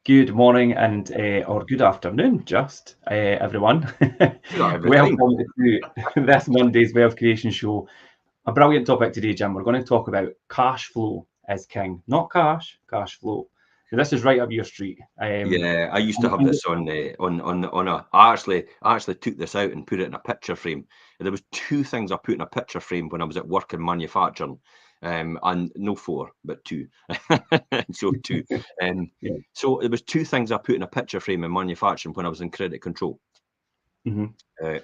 Good morning and or good afternoon, just everyone. Not every time. Welcome to this Monday's Wealth Creation Show. A brilliant topic today, Jim. We're going to talk about cash flow as king, not cash flow. So this is right up your street. Yeah, I used to And, have and this on a. I actually took this out and put it in a picture frame. There was two things I put in a picture frame when I was at work in manufacturing, and no four, but two. So two. Um, yeah. so there was two things I put in a picture frame in manufacturing when I was in credit control. Mhm.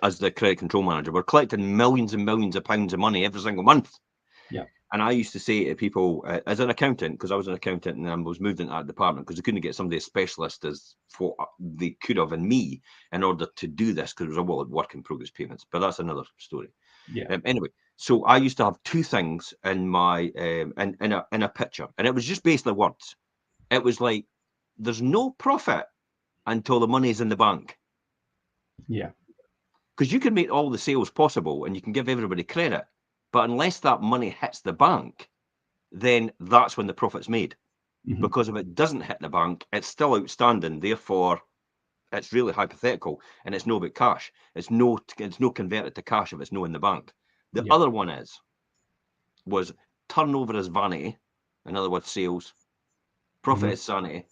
As the credit control manager, we're collecting millions and millions of pounds of money every single month. Yeah. And I used to say to people, as an accountant, because I was an accountant and I was moved into that department because they couldn't get somebody as specialist as what they could have in me in order to do this because it was a work in progress payments. But that's another story. Yeah. Anyway, so I used to have two things in my in a picture, and it was just basically words. It was like, "There's no profit until the money's in the bank," Yeah. because you can make all the sales possible and you can give everybody credit, but unless that money hits the bank, then that's when the profit's made. Mhm. Because if it doesn't hit the bank, it's still outstanding. Therefore, it's really hypothetical, and it's no about cash. It's no converted to cash if it's no in the bank. The Yeah. other one was turnover is vanity. In other words, sales. Profit Mhm. is sanity,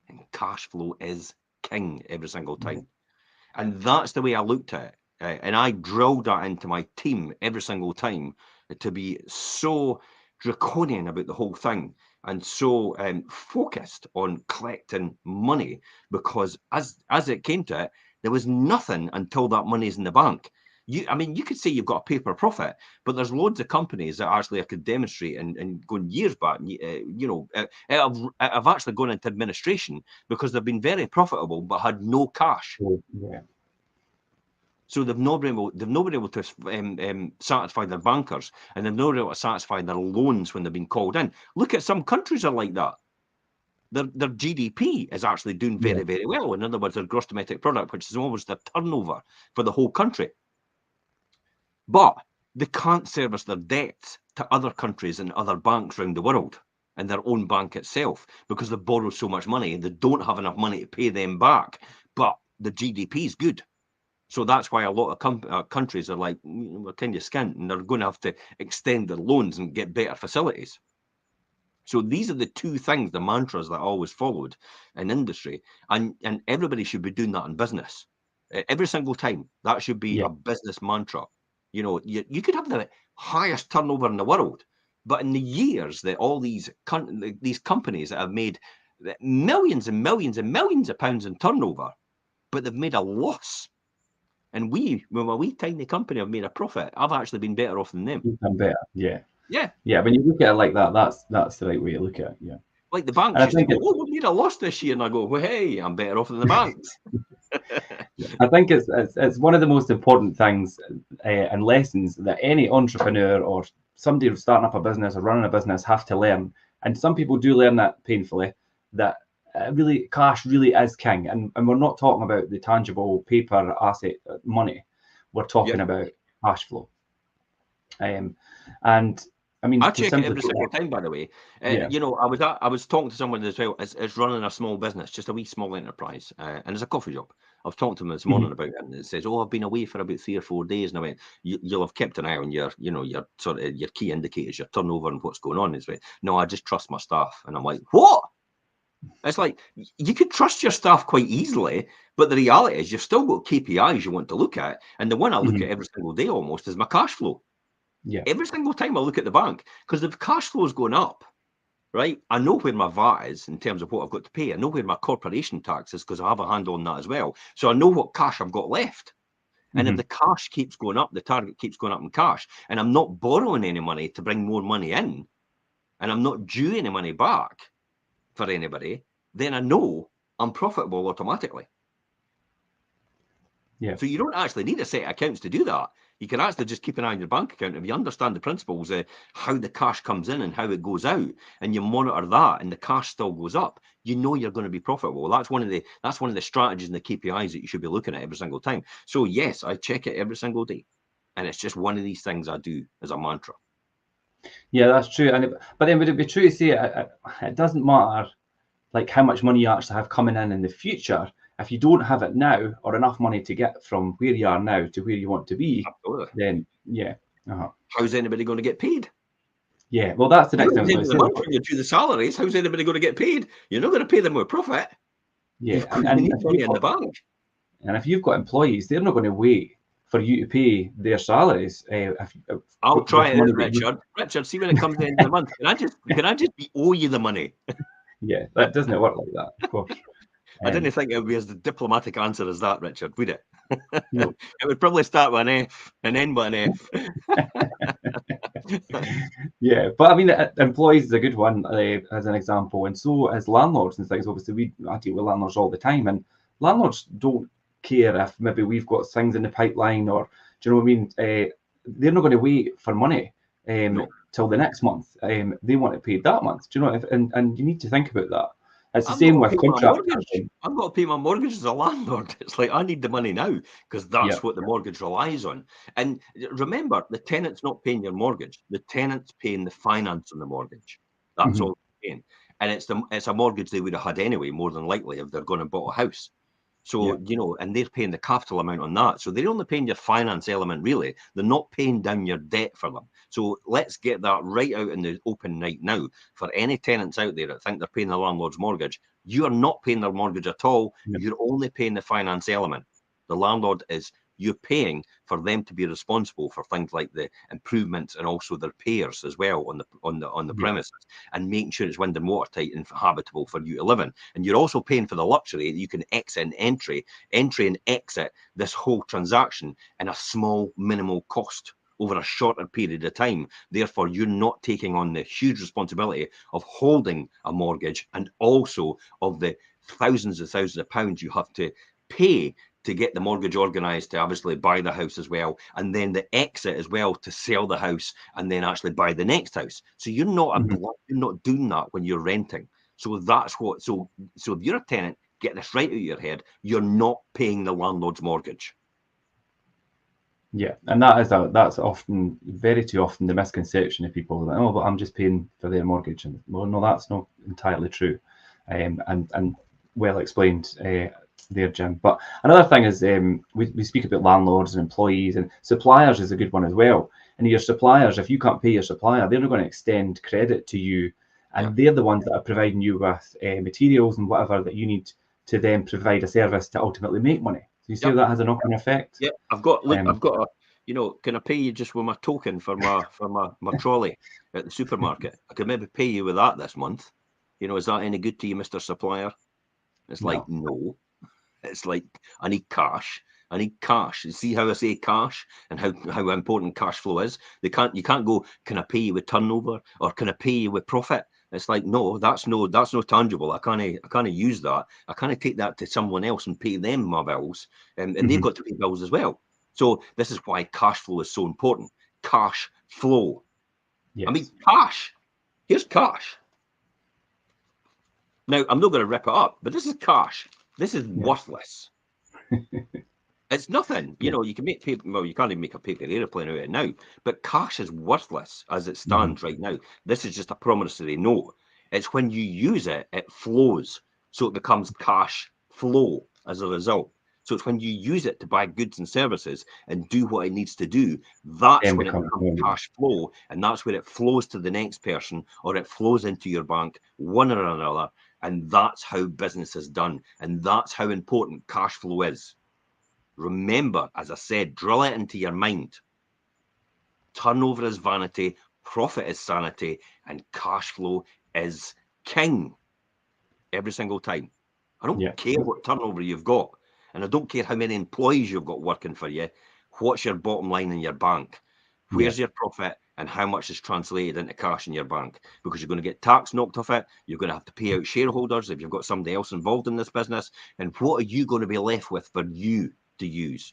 and cash flow is king every single Yeah. time. And that's the way I looked at it. And I drilled that into my team every single time to be so draconian about the whole thing and so focused on collecting money because as it came to it, there was nothing until that money's in the bank. You could say you've got a paper profit, but there's loads of companies that actually I could demonstrate and going years back, have actually gone into administration because they've been very profitable but had no cash. So, yeah. So they've not been able to satisfy their bankers, and they've not been able to satisfy their loans when they've been called in. Look at some countries are like that. Their GDP is actually doing Yeah. very, very well. In other words, their gross domestic product, which is almost their turnover for the whole country. But they can't service their debts to other countries and other banks around the world and their own bank itself because they borrow so much money and they don't have enough money to pay them back. But the GDP is good. So that's why a lot of countries are like, we're kind of skint, and they're going to have to extend their loans and get better facilities. So these are the two things, the mantras that I always followed in industry, and everybody should be doing that in business. Every single time, that should be Yeah. a business mantra. You could have the highest turnover in the world, but in the years that all these companies that have made millions and millions and millions of pounds in turnover, but they've made a loss. And when a wee tiny company have made a profit, I've actually been better off than them. You can better. Yeah. Yeah. Yeah. When you look at it like that, that's the right way to look at it. Yeah. Like the And banks I used to think go, it's "Oh, we made a loss this year." And I go, "Well, hey, I'm better off than the banks." I think it's one of the most important things and lessons that any entrepreneur or somebody who's starting up a business or running a business have to learn. And some people do learn that painfully. That really cash really is king. And we're not talking about the tangible paper asset money. We're talking Yep. about cash flow. Um, and I I mean to check it simply every put single that, time, by the way. yeah. I was talking to someone as well. It's running a small business, just a wee small enterprise, and it's a coffee shop. I was talking to him this Mhm. morning about it, and it says, "Oh, I've been away for about 3 or 4 days." And I went, "You'll have kept an eye on your sort of your key indicators, your turnover, and what's going on." He's like, "No, I just trust my staff." And I'm like, "What?" It's like you could trust your staff quite easily, but the reality is you've still got KPIs you want to look at, and the one I look Mhm. at every single day almost is my cash flow. Yeah. Every single time I look at the bank, because if cash flow is going up, right, I know where my VAT is in terms of what I've got to pay. I know where my corporation tax is because I have a handle on that as well. So I know what cash I've got left. And if Mhm. the cash keeps going up, the target keeps going up in cash, and I'm not borrowing any money to bring more money in, and I'm not due any money back for anybody, then I know I'm profitable automatically. Yeah. So you don't actually need a set of accounts to do that. You can actually just keep an eye on your bank account. If you understand the principles of how the cash comes in and how it goes out, and you monitor that, and the cash still goes up, you know you're going to be profitable. That's one of the strategies and the KPIs that you should be looking at every single time. So yes, I check it every single day, and it's just one of these things I do as a mantra. Yeah, that's true. But then would it be true to say it doesn't matter like how much money you actually have coming in the future. If you don't have it now, or enough money to get from where you are now to where you want to be, Absolutely. then How's anybody going to get paid? Yeah, well, that's the next thing. When you do the salaries, how's anybody going to get paid? You're not going to pay them with profit. Yeah, you need money in the bank. And if you've got employees, they're not going to wait for you to pay their salaries. I'll try it out, Richard. Richard, see when it comes to the end of the month, can I just owe you the money? Yeah, that doesn't work like that, of course. I didn't think it would be as diplomatic answer as that, Richard, would it? No. It would probably start with an F and end with an F. Yeah, but I mean, employees is a good one as an example, and so as landlords and things. Obviously, I deal with landlords all the time, and landlords don't care if maybe we've got things in the pipeline, or do you know what I mean? They're not going to wait for money till the next month. They want it paid that month. Do you know? And you need to think about that. It's the same with contracts. I've got to pay my mortgage as a landlord. It's like I need the money now because that's what the mortgage relies on. And remember, the tenant's not paying your mortgage. The tenant's paying the finance on the mortgage. That's all they're paying. And it's a mortgage they would have had anyway, more than likely, if they're going to buy a house. So, you know, and they're paying the capital amount on that. So they're only paying your finance element, really. They're not paying down your debt for them. So let's get that right out in the open right now. For any tenants out there that think they're paying the landlord's mortgage, you are not paying their mortgage at all. You're only paying the finance element. The landlord is, you're paying for them to be responsible for things like the improvements and also their repairs as well on the premises, and making sure it's wind and watertight and habitable for you to live in. And you're also paying for the luxury that you can exit and entry and exit this whole transaction in a small minimal cost over a shorter period of time. Therefore, you're not taking on the huge responsibility of holding a mortgage and also of the thousands of pounds you have to pay to get the mortgage organised to obviously buy the house as well, and then the exit as well to sell the house and then actually buy the next house. So you're not you're not doing that when you're renting. So that's what. So if you're a tenant, get this right out of your head. You're not paying the landlord's mortgage. Yeah, and that's often, very too often, the misconception of people that, oh, but I'm just paying for their mortgage, and well, no, that's not entirely true, and well explained there, Jim. But another thing is we speak about landlords and employees, and suppliers is a good one as well. And your suppliers, if you can't pay your supplier, they're not going to extend credit to you, and they're the ones that are providing you with materials and whatever that you need to then provide a service to ultimately make money. So you see that has a knock-on effect. Yeah, I've got a, you know, can I pay you just with my token for my trolley at the supermarket? I could maybe pay you with that this month. You know, is that any good to you, Mr. Supplier? It's like, no. It's like, I need cash. I need cash. You see how I say cash and how important cash flow is? You can't go, can I pay you with turnover or can I pay you with profit? It's like, no, that's no tangible. I can't use that. I can't take that to someone else and pay them my bills, and they've got to pay bills as well. So this is why cash flow is so important. Cash flow. Yes. I mean, cash. Here's cash. Now, I'm not going to rip it up, but this is cash. This is worthless. It's nothing. You know, you can make paper. Well, you can't even make a paper airplane out of it now. But cash is worthless as it stands right now. This is just a promissory note. It's when you use it, it flows. So it becomes cash flow as a result. So it's when you use it to buy goods and services and do what it needs to do. That's when it becomes cash flow. And that's where it flows to the next person or it flows into your bank, one or another. And that's how business is done. And that's how important cash flow is. Remember, as I said, drill it into your mind. Turnover is vanity, profit is sanity, and cash flow is king every single time. I don't care what turnover you've got, and I don't care how many employees you've got working for you. What's your bottom line in your bank? Where's your profit, and how much is translated into cash in your bank? Because you're going to get tax knocked off it. You're going to have to pay out shareholders if you've got somebody else involved in this business. And what are you going to be left with for you to use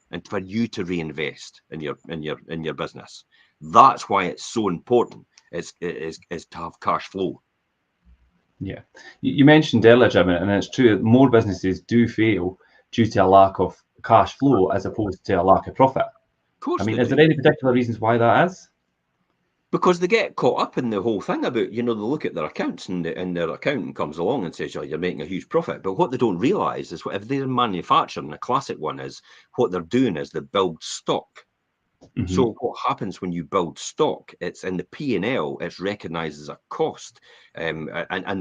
and for you to reinvest in your business? That's why it's so important is to have cash flow. Yeah, you mentioned earlier, Jim, and it's true. More businesses do fail due to a lack of cash flow as opposed to a lack of profit. Of course, I mean, is there any particular reasons why that is? Because they get caught up in the whole thing about, they look at their accounts and their accountant comes along and says, oh, you're making a huge profit. But what they don't realise is if they're manufacturing, the classic one is what they're doing is they build stock. Mhm. So what happens when you build stock? It's in the P&L, it's recognised as a cost. And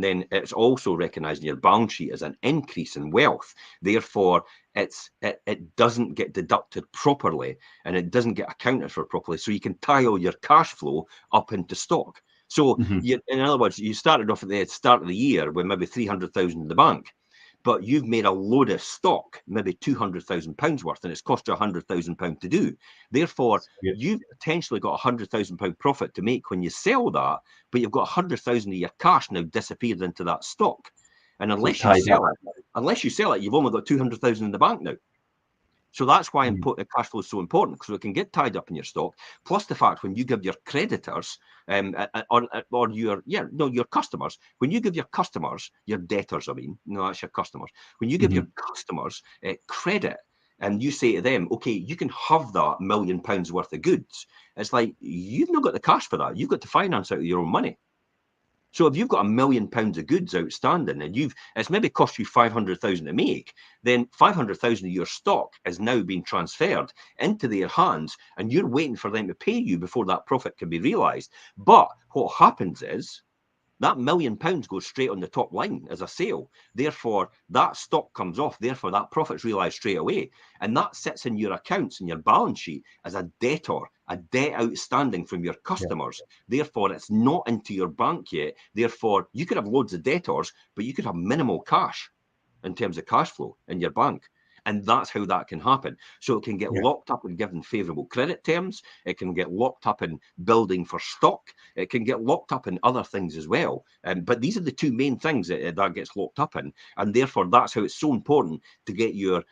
then it's also recognised in your balance sheet as an increase in wealth. Therefore, it doesn't get deducted properly and it doesn't get accounted for properly. So you can tie all your cash flow up into stock. So Mhm. in other words, you started off at the start of the year with maybe 300,000 in the bank, but you've made a load of stock, maybe £200,000 worth, and it's cost you £100,000 to do. Therefore, Yeah. you've potentially got £100,000 profit to make when you sell that, but you've got 100,000 of your cash now disappeared into that stock. And So unless you tied sell up. it, you've only got 200,000 in the bank now. So that's why Mhm. cash flow is so important, because it can get tied up in your stock. Plus the fact when you give your creditors or your customers, when you give your customers, your debtors, that's your customers. When you give your customers credit and you say to them, okay, you can have that £1 million worth of goods, it's like you've not got the cash for that. You've got to finance out of your own money. So if you've got £1 million of goods outstanding and it's maybe cost you 500,000 to make, then 500,000 of your stock is now being transferred into their hands and you're waiting for them to pay you before that profit can be realized. But what happens is that £1 million goes straight on the top line as a sale. Therefore, that stock comes off. Therefore, that profit's realized straight away. And that sits in your accounts and your balance sheet as a debtor, a debt outstanding from your customers. Yeah. Therefore, it's not into your bank yet. Therefore, you could have loads of debtors, but you could have minimal cash in terms of cash flow in your bank. And that's how that can happen. So it can get locked up in given favourable credit terms. It can get locked up in building for stock. It can get locked up in other things as well. But these are the two main things that gets locked up in. And therefore, that's how it's so important to get your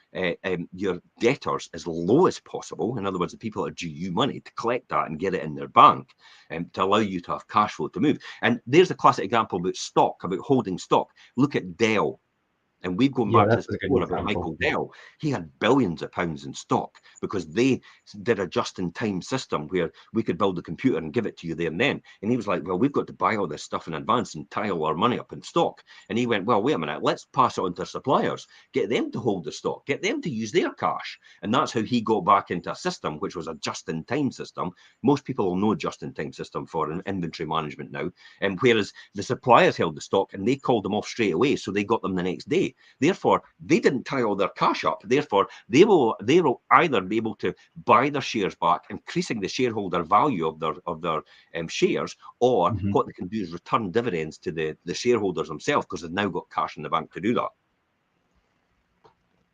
debtors as low as possible. In other words, the people that are due you money, to collect that and get it in their bank to allow you to have cash flow to move. And there's a classic example about stock, about holding stock. Look at Dell. And we've gone back to this before about Michael Dell. He had billions of pounds in stock because they did a just-in-time system where we could build a computer and give it to you there and then. And he was like, well, we've got to buy all this stuff in advance and tie all our money up in stock. And he went, well, wait a minute, let's pass it on to suppliers, get them to hold the stock, get them to use their cash. And that's how he got back into a system, which was a just-in-time system. Most people will know just-in-time system for an inventory management now. And whereas the suppliers held the stock and they called them off straight away, so they got them the next day. Therefore, they didn't tie all their cash up. Therefore, they will either be able to buy their shares back, increasing the shareholder value of their shares, or what they can do is return dividends to the shareholders themselves because they've now got cash in the bank to do that.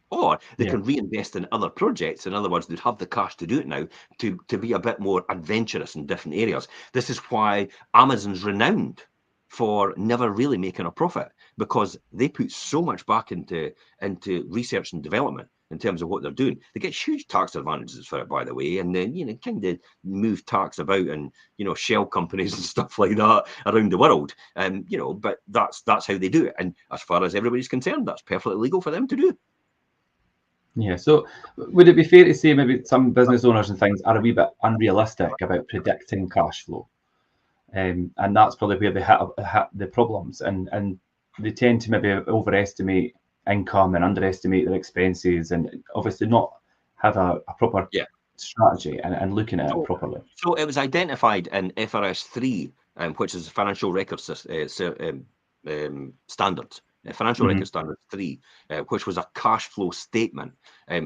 Or they can reinvest in other projects. In other words, they'd have the cash to do it now to be a bit more adventurous in different areas. This is why Amazon's renowned for never really making a profit, because they put so much back into research and development in terms of what they're doing. They get huge tax advantages for it, by the way, and then kind of move tax about and shell companies and stuff like that around the world. But that's how they do it. And as far as everybody's concerned, that's perfectly legal for them to do. Yeah, so would it be fair to say maybe some business owners and things are a wee bit unrealistic about predicting cash flow? And that's probably where they hit the problems, and they tend to maybe overestimate income and underestimate their expenses, and obviously not have a proper strategy and looking at it properly. So it was identified in FRS 3, which is Financial Record Standards. Financial Record Standards 3, which was a cash flow statement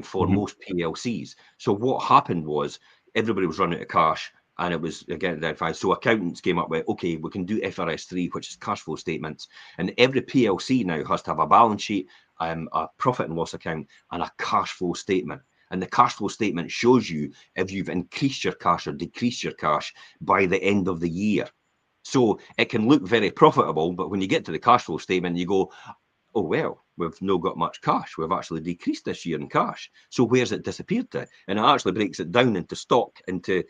for most PLCs. So what happened was everybody was running out of cash, and it was again identified. So accountants came up with, okay, we can do FRS 3, which is cash flow statements, and every PLC now has to have a balance sheet, a profit and loss account, and a cash flow statement. And the cash flow statement shows you if you've increased your cash or decreased your cash by the end of the year. So it can look very profitable, but when you get to the cash flow statement, you go, oh, well, we've not got much cash. We've actually decreased this year in cash. So where's it disappeared to? And it actually breaks it down into stock, into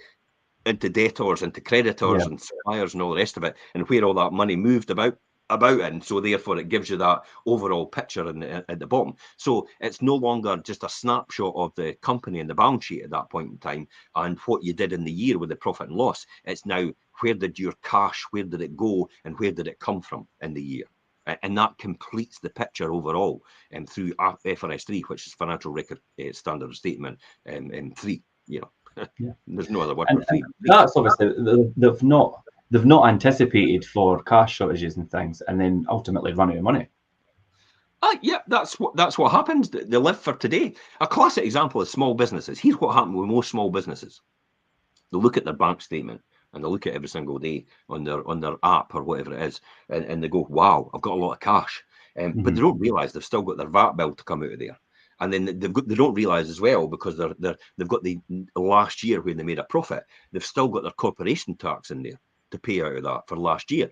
debtors, into creditors and suppliers and all the rest of it, and where all that money moved about. about it, and so therefore it gives you that overall picture at the bottom. So it's no longer just a snapshot of the company and the balance sheet at that point in time and what you did in the year with the profit and loss. It's now, where did your cash, where did it go, and where did it come from in the year? And that completes the picture overall through FRS 3, which is Financial Record Standard Statement 3. You know, Yeah. There's no other word And for 3. that's obviously they've not anticipated for cash shortages and things, and then ultimately run out of money. Yeah, that's what happens. They live for today. A classic example is small businesses. Here's what happened with most small businesses. They look at their bank statement and they look at every single day on their app or whatever it is, and they go, "Wow, I've got a lot of cash," but they don't realise they've still got their VAT bill to come out of there. And then they don't realise as well, because they've got the last year when they made a profit, they've still got their corporation tax in there to pay out of that for last year.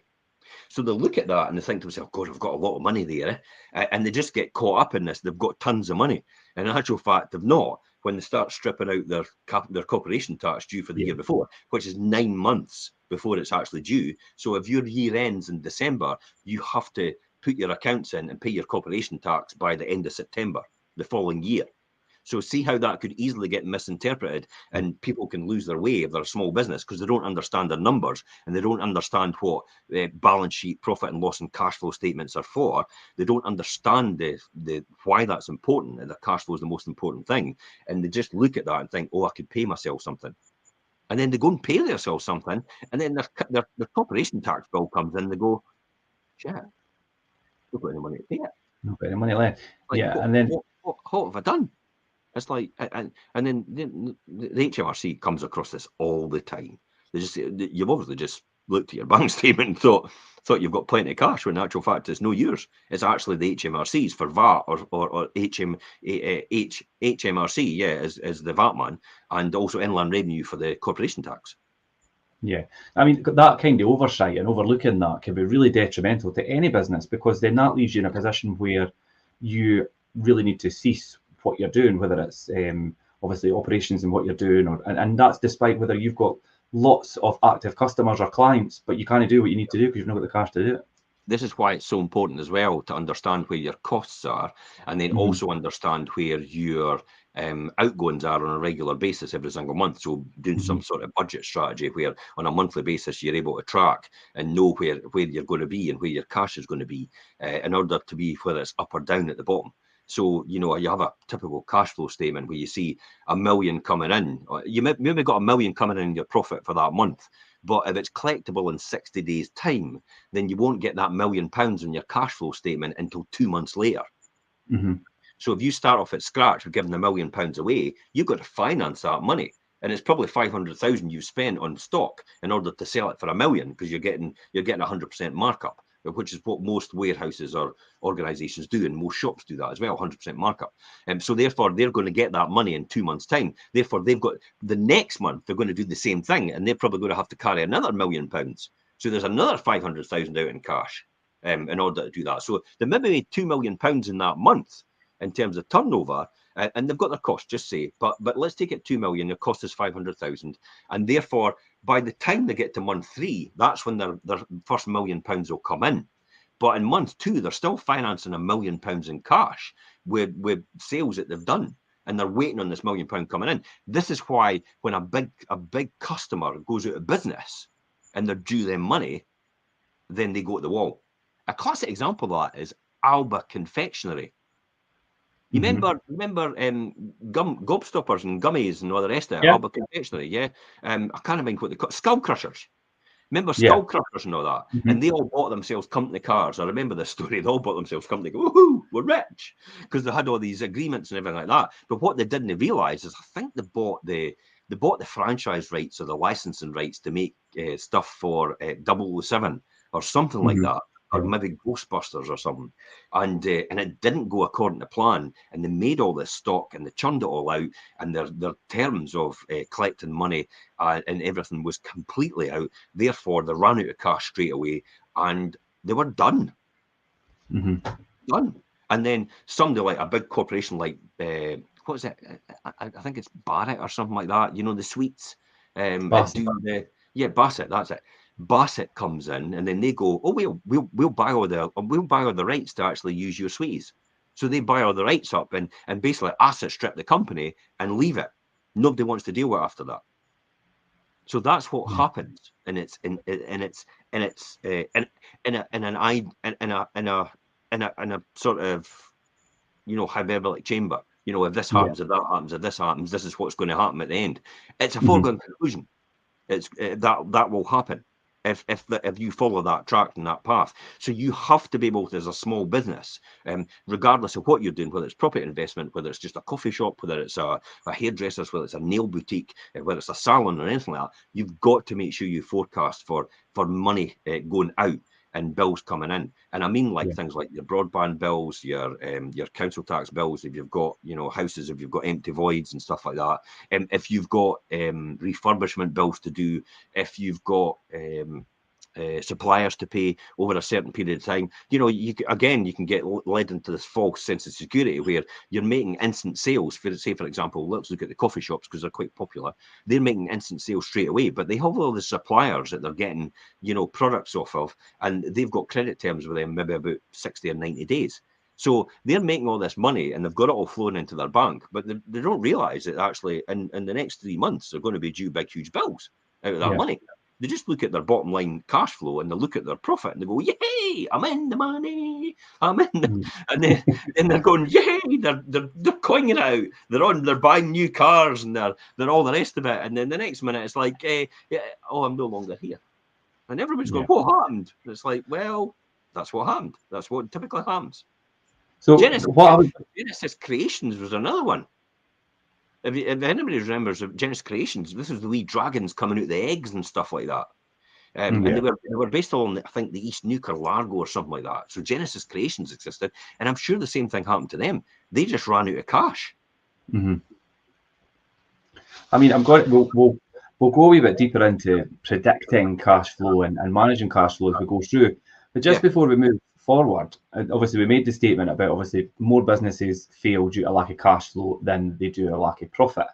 So they look at that and they think to themselves, God, I've got a lot of money there. And they just get caught up in this. They've got tons of money. And in actual fact, they've not, when they start stripping out their corporation tax due for the year before, which is 9 months before it's actually due. So if your year ends in December, you have to put your accounts in and pay your corporation tax by the end of September the following year. So see how that could easily get misinterpreted, and people can lose their way if they're a small business because they don't understand their numbers and they don't understand what balance sheet, profit and loss and cash flow statements are for. They don't understand the why that's important, and the cash flow is the most important thing. And they just look at that and think, oh, I could pay myself something. And then they go and pay themselves something, and then their corporation tax bill comes in, and they go, shit, I've got any money to pay it. Not got any money left. Like, Yeah, and then what have I done? It's like, and then the HMRC comes across this all the time. You've obviously just looked at your bank statement and thought you've got plenty of cash, when in actual fact it's no yours. It's actually the HMRC's for VAT or HMRC, as the VAT man, and also Inland Revenue for the corporation tax. Yeah, I mean, that kind of oversight and overlooking that can be really detrimental to any business, because then that leaves you in a position where you really need to cease what you're doing, whether it's obviously operations and what you're doing, and that's despite whether you've got lots of active customers or clients, but you can't do what you need to do because you've not got the cash to do it. This is why it's so important as well to understand where your costs are, and then also understand where your outgoings are on a regular basis every single month. So doing some sort of budget strategy where on a monthly basis you're able to track and know where you're going to be and where your cash is going to be in order to be whether it's up or down at the bottom. So, you have a typical cash flow statement where you see $1 million coming in. You maybe got $1 million coming in your profit for that month. But if it's collectible in 60 days' time, then you won't get that £1 million in your cash flow statement until 2 months later. So if you start off at scratch with giving £1 million away, you've got to finance that money. And it's probably 500,000 you've spent on stock in order to sell it for $1 million, because you're getting 100% markup, which is what most warehouses or organizations do, and most shops do that as well, 100% markup. So therefore, they're going to get that money in 2 months' time. Therefore, they've got the next month, they're going to do the same thing, and they're probably going to have to carry another £1 million. So there's another 500,000 out in cash in order to do that. So they maybe made £2 million in that month in terms of turnover, and they've got their cost, just say, but let's take it 2 million, your cost is 500,000, and therefore by the time they get to month 3, that's when their first £1 million will come in. But in month 2, they're still financing £1 million in cash with sales that they've done, and they're waiting on this £1 million coming in. This is why when a big customer goes out of business and they're due them money, then they go to the wall. A classic example of that is Alba Confectionery. You remember gobstoppers and gummies and all the rest of it, Alba Confectionery, yeah? I can't remember what they call it, Skull Crushers. Remember Skull Crushers and all that? And they all bought themselves company cars. I remember this story. They all bought themselves company cars. Woohoo, we're rich, because they had all these agreements and everything like that. But what they didn't realise is, I think they bought the franchise rights or the licensing rights to make stuff for 007 or something like that, or maybe Ghostbusters or something. And it didn't go according to plan. And they made all this stock and they churned it all out. And their terms of collecting money and everything was completely out. Therefore, they ran out of cash straight away and they were done. Done. And then somebody like a big corporation like, what is it? I think it's Barrett or something like that. You know, the sweets. Bassett. Bassett, that's it. Bassett comes in, and then they go, "Oh, we'll buy all the rights to actually use your sweeties." So they buy all the rights up and basically asset strip the company and leave it. Nobody wants to deal with it after that. So that's what happens, and it's in a sort of, you know, hyperbolic chamber. You know, if this happens, if that happens, if this happens, this is what's going to happen at the end. It's a foregone conclusion. It's that will happen if you follow that track and that path. So you have to be able to, as a small business, regardless of what you're doing, whether it's property investment, whether it's just a coffee shop, whether it's a hairdresser, whether it's a nail boutique, whether it's a salon or anything like that, you've got to make sure you forecast for money going out and bills coming in. And I mean, like things like your broadband bills, your council tax bills, if you've got, you know, houses, if you've got empty voids and stuff like that, if you've got refurbishment bills to do, if you've got suppliers to pay over a certain period of time. You know, you can get led into this false sense of security where you're making instant sales. For example, let's look at the coffee shops because they're quite popular. They're making instant sales straight away, but they have all the suppliers that they're getting, you know, products off of, and they've got credit terms with them maybe about 60 or 90 days. So they're making all this money and they've got it all flowing into their bank, but they don't realize that actually in the next 3 months they're going to be due big, huge bills out of that money. They just look at their bottom line cash flow and they look at their profit and they go, "Yay! I'm in the money. I'm in," and then they're going, "Yay!" They're coining it out. They're buying new cars and they're all the rest of it. And then the next minute it's like, "Oh, I'm no longer here," and everybody's going, "What happened?" And it's like, well, that's what happened. That's what typically happens. So Genesis Creations was another one. If anybody remembers Genesis Creations, this was the wee dragons coming out the eggs and stuff like that. And they were based on, I think, the East Nuke or Largo or something like that. So Genesis Creations existed, and I'm sure the same thing happened to them. They just ran out of cash. I mean, we'll go a wee bit deeper into predicting cash flow and managing cash flow as we go through. But just before we move forward, obviously we made the statement about obviously more businesses fail due to lack of cash flow than they do a lack of profit.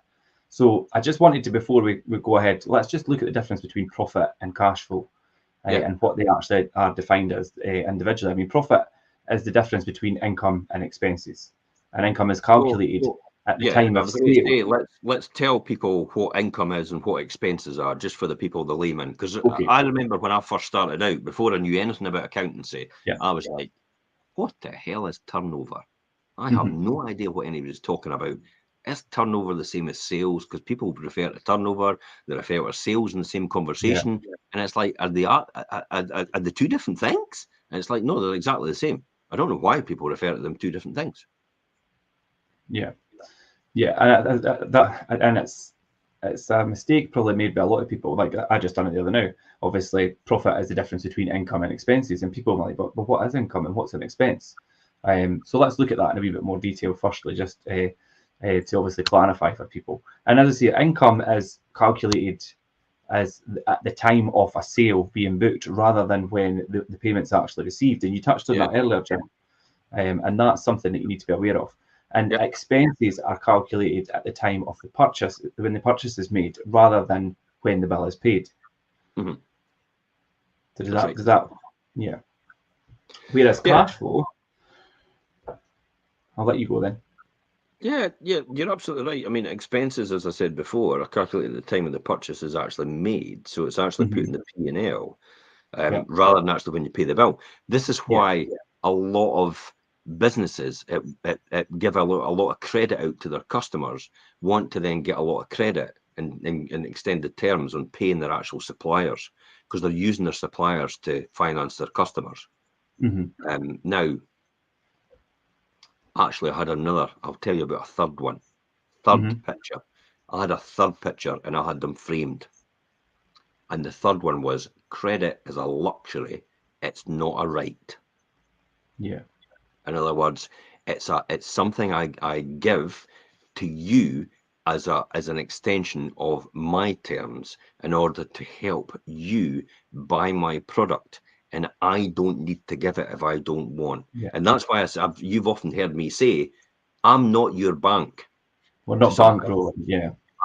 So I just wanted to, before we go ahead, let's just look at the difference between profit and cash flow and what they actually are defined as individually. I mean, profit is the difference between income and expenses, and income is calculated at the time of sale. Let's tell people what income is and what expenses are, just for the people, the layman. Because I remember when I first started out, before I knew anything about accountancy, I was like, what the hell is turnover? I have no idea what anybody's talking about. Is turnover the same as sales? Because people refer to turnover, they refer to sales in the same conversation. And it's like, are they two different things? And it's like, no, they're exactly the same. I don't know why people refer to them two different things. And it's a mistake probably made by a lot of people. Like I just done it the other now. Obviously, profit is the difference between income and expenses, and people are like, but what is income and what's an expense? So let's look at that in a wee bit more detail. Firstly, just to obviously clarify for people. And as I say, income is calculated as at the time of a sale being booked, rather than when the payment's actually received. And you touched on that earlier, Jim. And that's something that you need to be aware of. And expenses are calculated at the time of the purchase, when the purchase is made, rather than when the bill is paid. So does that? Whereas cash flow, I'll let you go then. Yeah, you're absolutely right. I mean, expenses, as I said before, are calculated at the time of the purchase is actually made. So it's actually put in the P&L rather than actually when you pay the bill. This is why a lot of businesses give a lot of credit out to their customers, want to then get a lot of credit and extended terms on paying their actual suppliers, because they're using their suppliers to finance their customers. Now, actually, I had I'll tell you about a third one. Third picture. I had a third picture and I had them framed. And the third one was, credit is a luxury. It's not a right. In other words, it's something I give to you as an extension of my terms in order to help you buy my product. And I don't need to give it if I don't want. And that's why you've often heard me say, I'm not your bank. We're not bankroll.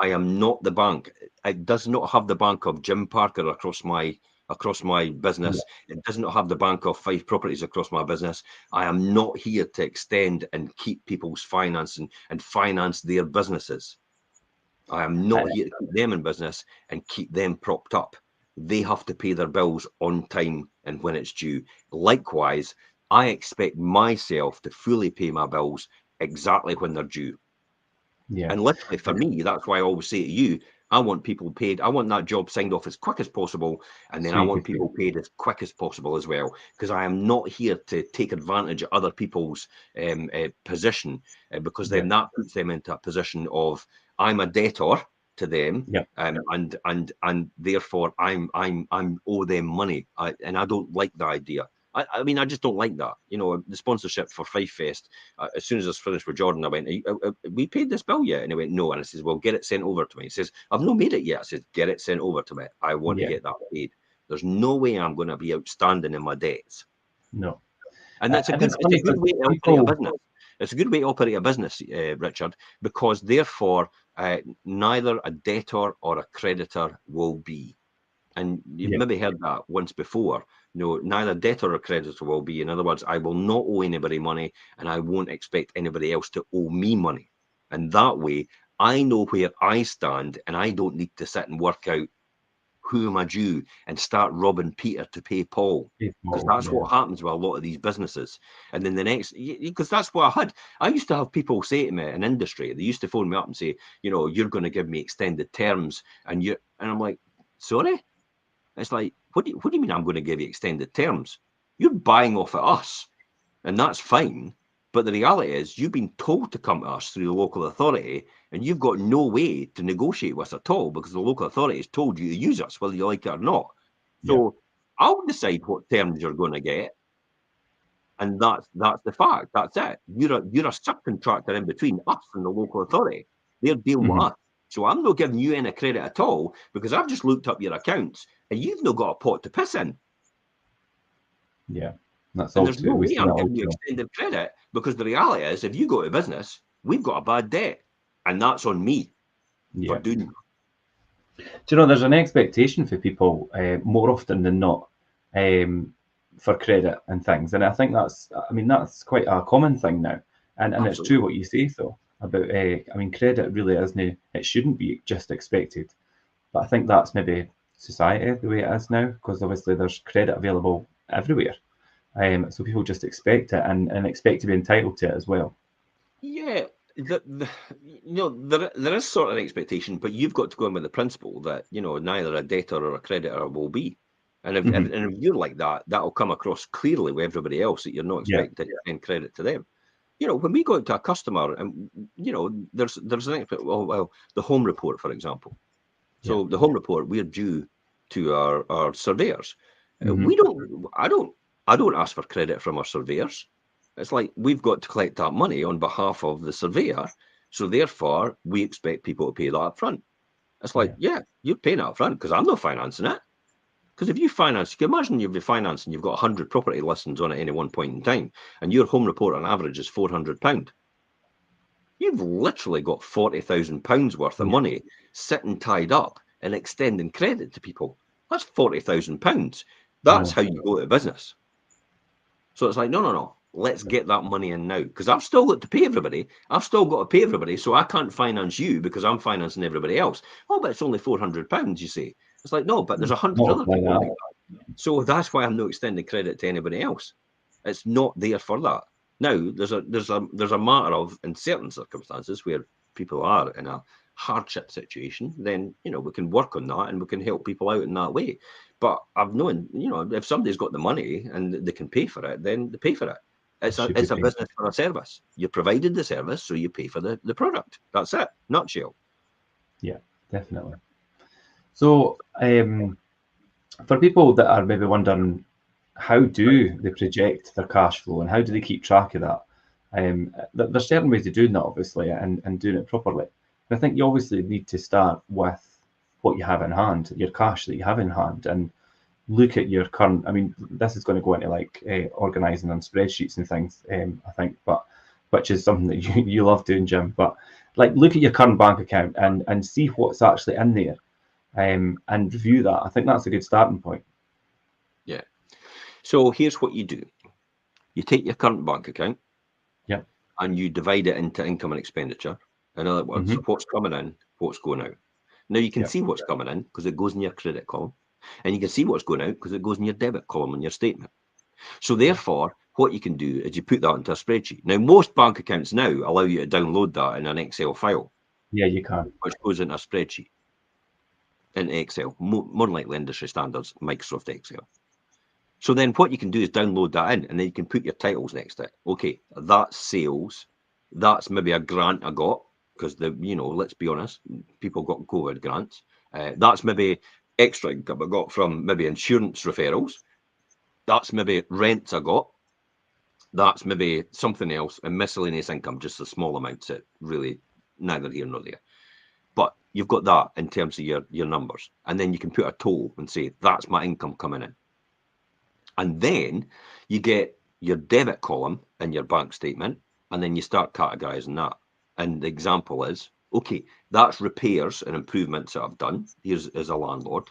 I am not the bank. It does not have the bank of Jim Parker across my across my business. It does not have the bank of 5 properties across my business. I am not here to extend and keep people's finance and finance their businesses. I am not here to keep them in business and keep them propped up. They have to pay their bills on time and when it's due. Likewise, I expect myself to fully pay my bills exactly when they're due. Yeah. And literally for me, that's why I always say to you, I want people paid. I want that job signed off as quick as possible. And then So I you want could people paid as quick as possible as well. Because I am not here to take advantage of other people's position, because then that puts them into a position of I'm a debtor to them, and therefore I'm owe them money. And I don't like the idea. I mean, I just don't like that. You know, the sponsorship for Fife Fest, as soon as I was finished with Jordan, I went, we paid this bill yet? And he went, no. And I says, well, get it sent over to me. He says, I've not made it yet. I said, get it sent over to me. I want to get that paid. There's no way I'm going to be outstanding in my debts. No. And that's a good way to operate a business. It's a good way to operate a business, Richard, because therefore neither a debtor or a creditor will be. And you've maybe heard that once before. No, neither debtor or creditor will be. In other words, I will not owe anybody money, and I won't expect anybody else to owe me money. And that way, I know where I stand, and I don't need to sit and work out who am I due and start robbing Peter to pay Paul. Because that's what happens with a lot of these businesses. And then the next, because that's what I had. I used to have people say to me in industry, they used to phone me up and say, you know, you're going to give me extended terms, and I'm like, sorry? It's like, what do you mean I'm going to give you extended terms? You're buying off at us, and that's fine. But the reality is you've been told to come to us through the local authority, and you've got no way to negotiate with us at all because the local authority has told you to use us, whether you like it or not. So I'll decide what terms you're going to get. And that's the fact. That's it. You're a subcontractor in between us and the local authority. They're dealing with us. So I'm not giving you any credit at all because I've just looked up your accounts and you've not got a pot to piss in. Yeah, that's and there's no way I'm giving you extended credit because the reality is, if you go to business, we've got a bad debt, and that's on me for doing that. Do you know, there's an expectation for people more often than not for credit and things, and I think that's quite a common thing now, and it's true what you say though about credit really isn't, it shouldn't be just expected, but I think that's maybe society the way it is now, because obviously there's credit available everywhere, so people just expect it and expect to be entitled to it as well. Yeah, there is sort of an expectation, but you've got to go in with the principle that neither a debtor or a creditor will be, and if you're like that, that'll come across clearly with everybody else that you're not expecting to send credit to them. When we go to a customer, and there's an the home report, for example. So the home report, we're due to our surveyors. I don't ask for credit from our surveyors. It's like we've got to collect that money on behalf of the surveyor. So therefore, we expect people to pay that up front. It's like, you're paying that up front because I'm not financing it. Because if you finance, you can imagine you've been financing, you've got 100 property listings on at any one point in time, and your home report on average is £400. You've literally got £40,000 worth of money sitting tied up and extending credit to people. That's £40,000. That's how you go to business. So it's like, no. Let's get that money in now, because I've still got to pay everybody. So I can't finance you because I'm financing everybody else. Oh, but it's only £400, you say. It's like, no, but there's 100 other people like that. So that's why I'm not extending credit to anybody else. It's not there for that. Now, there's a matter of, in certain circumstances where people are in a hardship situation, then we can work on that and we can help people out in that way. But I've known, if somebody's got the money and they can pay for it, then they pay for it. It's a business for a service. You provided the service, so you pay for the product. That's it. Nutshell. Yeah, definitely. So for people that are maybe wondering, how do they project their cash flow and how do they keep track of that? There's certain ways of doing that, obviously, and doing it properly. And I think you obviously need to start with what you have in hand, your cash that you have in hand, and look at your current. I mean, this is going to go into like organising on spreadsheets and things, I think, but which is something that you love doing, Jim. But like, look at your current bank account and see what's actually in there, and review that. I think that's a good starting point. So here's what you do. You take your current bank account, Yep. and you divide it into income and expenditure. In other words, what's coming in, what's going out. Now you can Yep. see what's coming in because it goes in your credit column, and you can see what's going out because it goes in your debit column on your statement. So therefore, what you can do is you put that into a spreadsheet. Now, most bank accounts now allow you to download that in an Excel file. Yeah, you can. Which goes into a spreadsheet in Excel, more likely industry standards, Microsoft Excel. So then what you can do is download that in, and then you can put your titles next to it. Okay, that's sales. That's maybe a grant I got, because let's be honest, people got COVID grants. That's maybe extra income I got from maybe insurance referrals. That's maybe rents I got. That's maybe something else, and miscellaneous income, just a small amounts that really neither here nor there. But you've got that in terms of your numbers. And then you can put a total and say, that's my income coming in. And then you get your debit column in your bank statement, and then you start categorizing that. And the example is, okay, that's repairs and improvements that I've done. Here's as a landlord.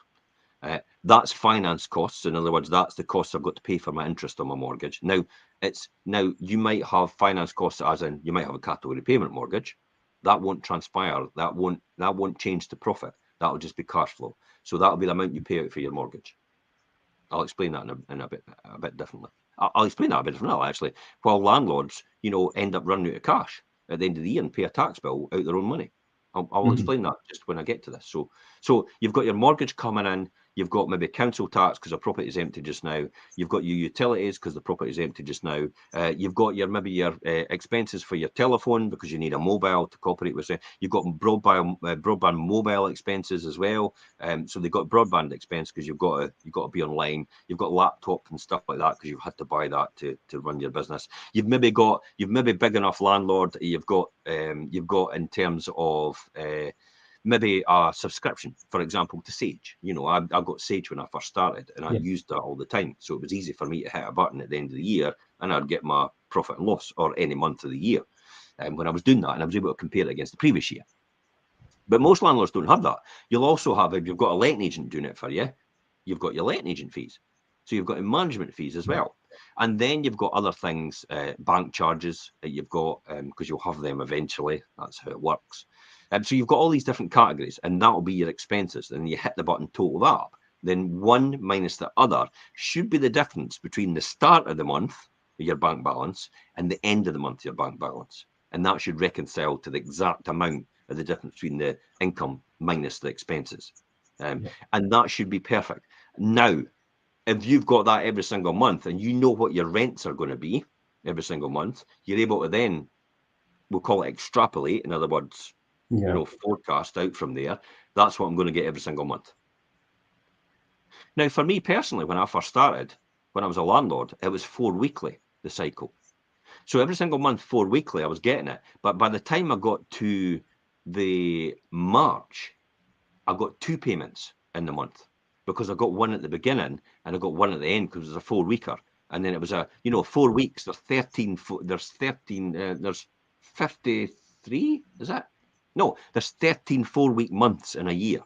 That's finance costs. In other words, that's the costs I've got to pay for my interest on my mortgage. Now you might have finance costs, as in you might have a capital repayment mortgage. That won't transpire. That won't change to profit. That'll just be cash flow. So that'll be the amount you pay out for your mortgage. I'll explain that in a bit differently. I'll explain that a bit differently, actually. While landlords, end up running out of cash at the end of the year and pay a tax bill out their own money. I'll explain that just when I get to this. So you've got your mortgage coming in. You've got maybe council tax because the property is empty just now. You've got your utilities because the property is empty just now. You've got your expenses for your telephone because you need a mobile to cooperate with it. You've got broadband mobile expenses as well. So they've got broadband expense because you've got to be online. You've got laptop and stuff like that because you've had to buy that to run your business. You've maybe big enough landlord. You've got in terms of maybe a subscription, for example, to Sage. I got Sage when I first started, and I used that all the time. So it was easy for me to hit a button at the end of the year, and I'd get my profit and loss, or any month of the year. And when I was doing that, and I was able to compare it against the previous year. But most landlords don't have that. You'll also have, if you've got a letting agent doing it for you, you've got your letting agent fees. So you've got your management fees as well. And then you've got other things, bank charges that you've got, because you'll have them eventually. That's how it works. So you've got all these different categories, and that'll be your expenses. And you hit the button, total that up. Then one minus the other should be the difference between the start of the month, your bank balance, and the end of the month, your bank balance. And that should reconcile to the exact amount of the difference between the income minus the expenses. And that should be perfect. Now, if you've got that every single month and you know what your rents are going to be every single month, you're able to then, we'll call it extrapolate, in other words, forecast out from there. That's what I'm going to get every single month. Now, for me personally, when I first started, when I was a landlord, it was 4 weekly, the cycle. So every single month, 4 weekly, I was getting it. But by the time I got to the March, I got 2 payments in the month, because I got one at the beginning and I got one at the end because it was a 4 weeker. And then it was 4 weeks. There's 13, there's 53, is that? No, there's 13 4-week months in a year.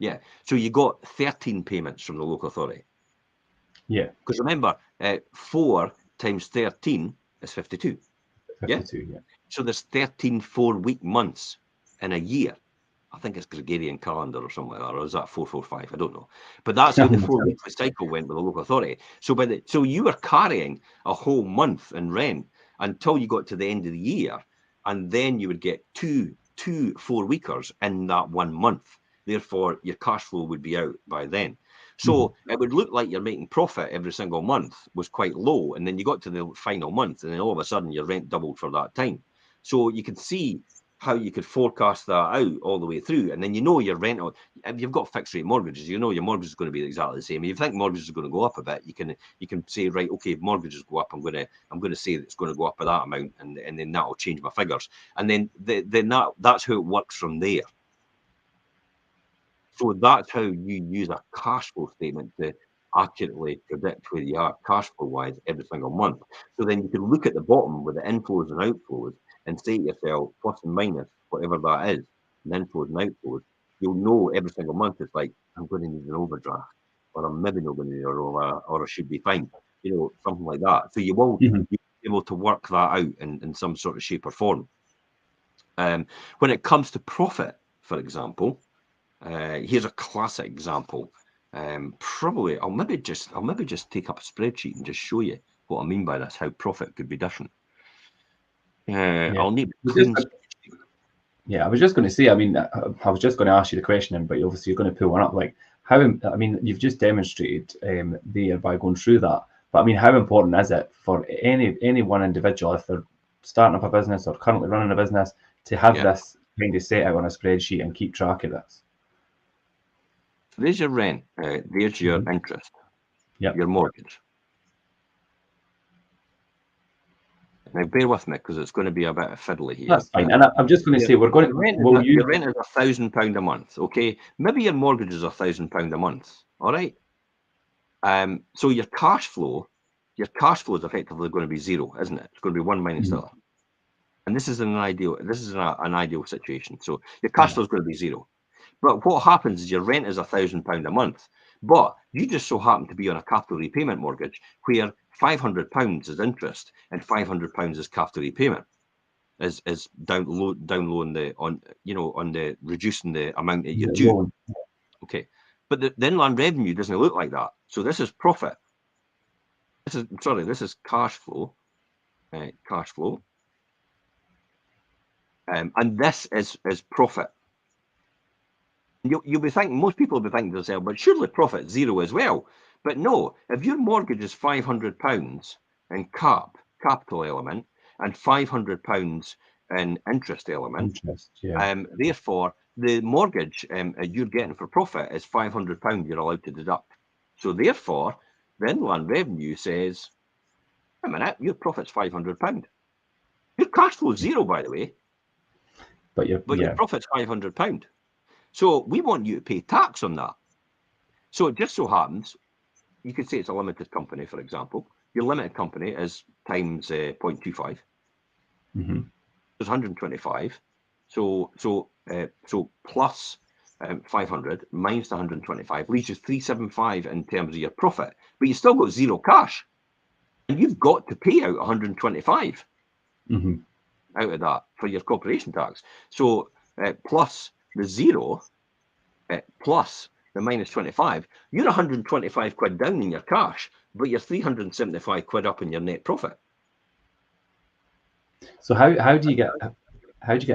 Yeah. So you got 13 payments from the local authority. Yeah. Because remember, 4 times 13 is 52. 52, yeah. So there's 13 4-week months in a year. I think it's Gregorian calendar or something like that, or is that 445? I don't know. But that's how the 4-weekly cycle went with the local authority. So you were carrying a whole month in rent until you got to the end of the year, and then you would get two 4-weekers in that 1 month. Therefore, your cash flow would be out by then. So it would look like you're making profit every single month was quite low, and then you got to the final month, and then all of a sudden your rent doubled for that time. So you can see how you could forecast that out all the way through, and then your rental. If you've got fixed rate mortgages, your mortgage is going to be exactly the same. If you think mortgages are going to go up a bit, you can say, right, okay, if mortgages go up, I'm going to say that it's going to go up by that amount, and then that'll change my figures, and then that's how it works from there. So that's how you use a cash flow statement to accurately predict where you are cash flow wise every single month. So then you can look at the bottom with the inflows and outflows and say to yourself, plus and minus, whatever that is, and inflows and outflows, you'll know every single month it's like, I'm going to need an overdraft. or I'm maybe not going to, or I should be fine, something like that. So you will Mhm. be able to work that out in some sort of shape or form. When it comes to profit, for example, here's a classic example. Probably I'll maybe just take up a spreadsheet and just show you what I mean by this, how profit could be different. I'll need a clean spreadsheet. Yeah, I was just going to say, I mean, I was just going to ask you the question, but obviously you're going to pull one up. Like, how, I mean, you've just demonstrated there by going through that. But I mean, how important is it for any one individual, if they're starting up a business or currently running a business, to have this kind of set out on a spreadsheet and keep track of this? So there's your rent, there's your interest, your mortgage. Now, bear with me because it's going to be a bit of fiddly here. That's fine. And I'm just going to say, we're going to. Your rent is £1,000 a month, okay? Maybe your mortgage is £1,000 a month, all right? So your cash flow is effectively going to be zero, isn't it? It's going to be 1 minus the other. And this is an ideal situation. So your cash flow is going to be zero. But what happens is your rent is £1,000 a month, but you just so happen to be on a capital repayment mortgage where £500 is interest and £500 is capital repayment, is down low on the reducing the amount that you're due. Okay, but the inland revenue doesn't look like that. So this is profit. This is cash flow. Cash flow. And this is profit. You'll be thinking, most people will be thinking to themselves, but surely profit zero as well. But no, if your mortgage is £500 in capital element and £500 in interest element, therefore the mortgage you're getting for profit is £500 you're allowed to deduct. So therefore, the inland revenue says, wait a minute, your profit's £500. Your cash flow is zero, by the way, but your profit's £500. So we want you to pay tax on that. So it just so happens, you could say it's a limited company, for example. Your limited company is times 0.25. There's 125. So plus 500 minus the 125 leaves you 375 in terms of your profit. But you still got zero cash. And you've got to pay out 125 out of that for your corporation tax. So plus the zero plus the minus 25, you're 125 quid down in your cash, but you're 375 quid up in your net profit. So how do you get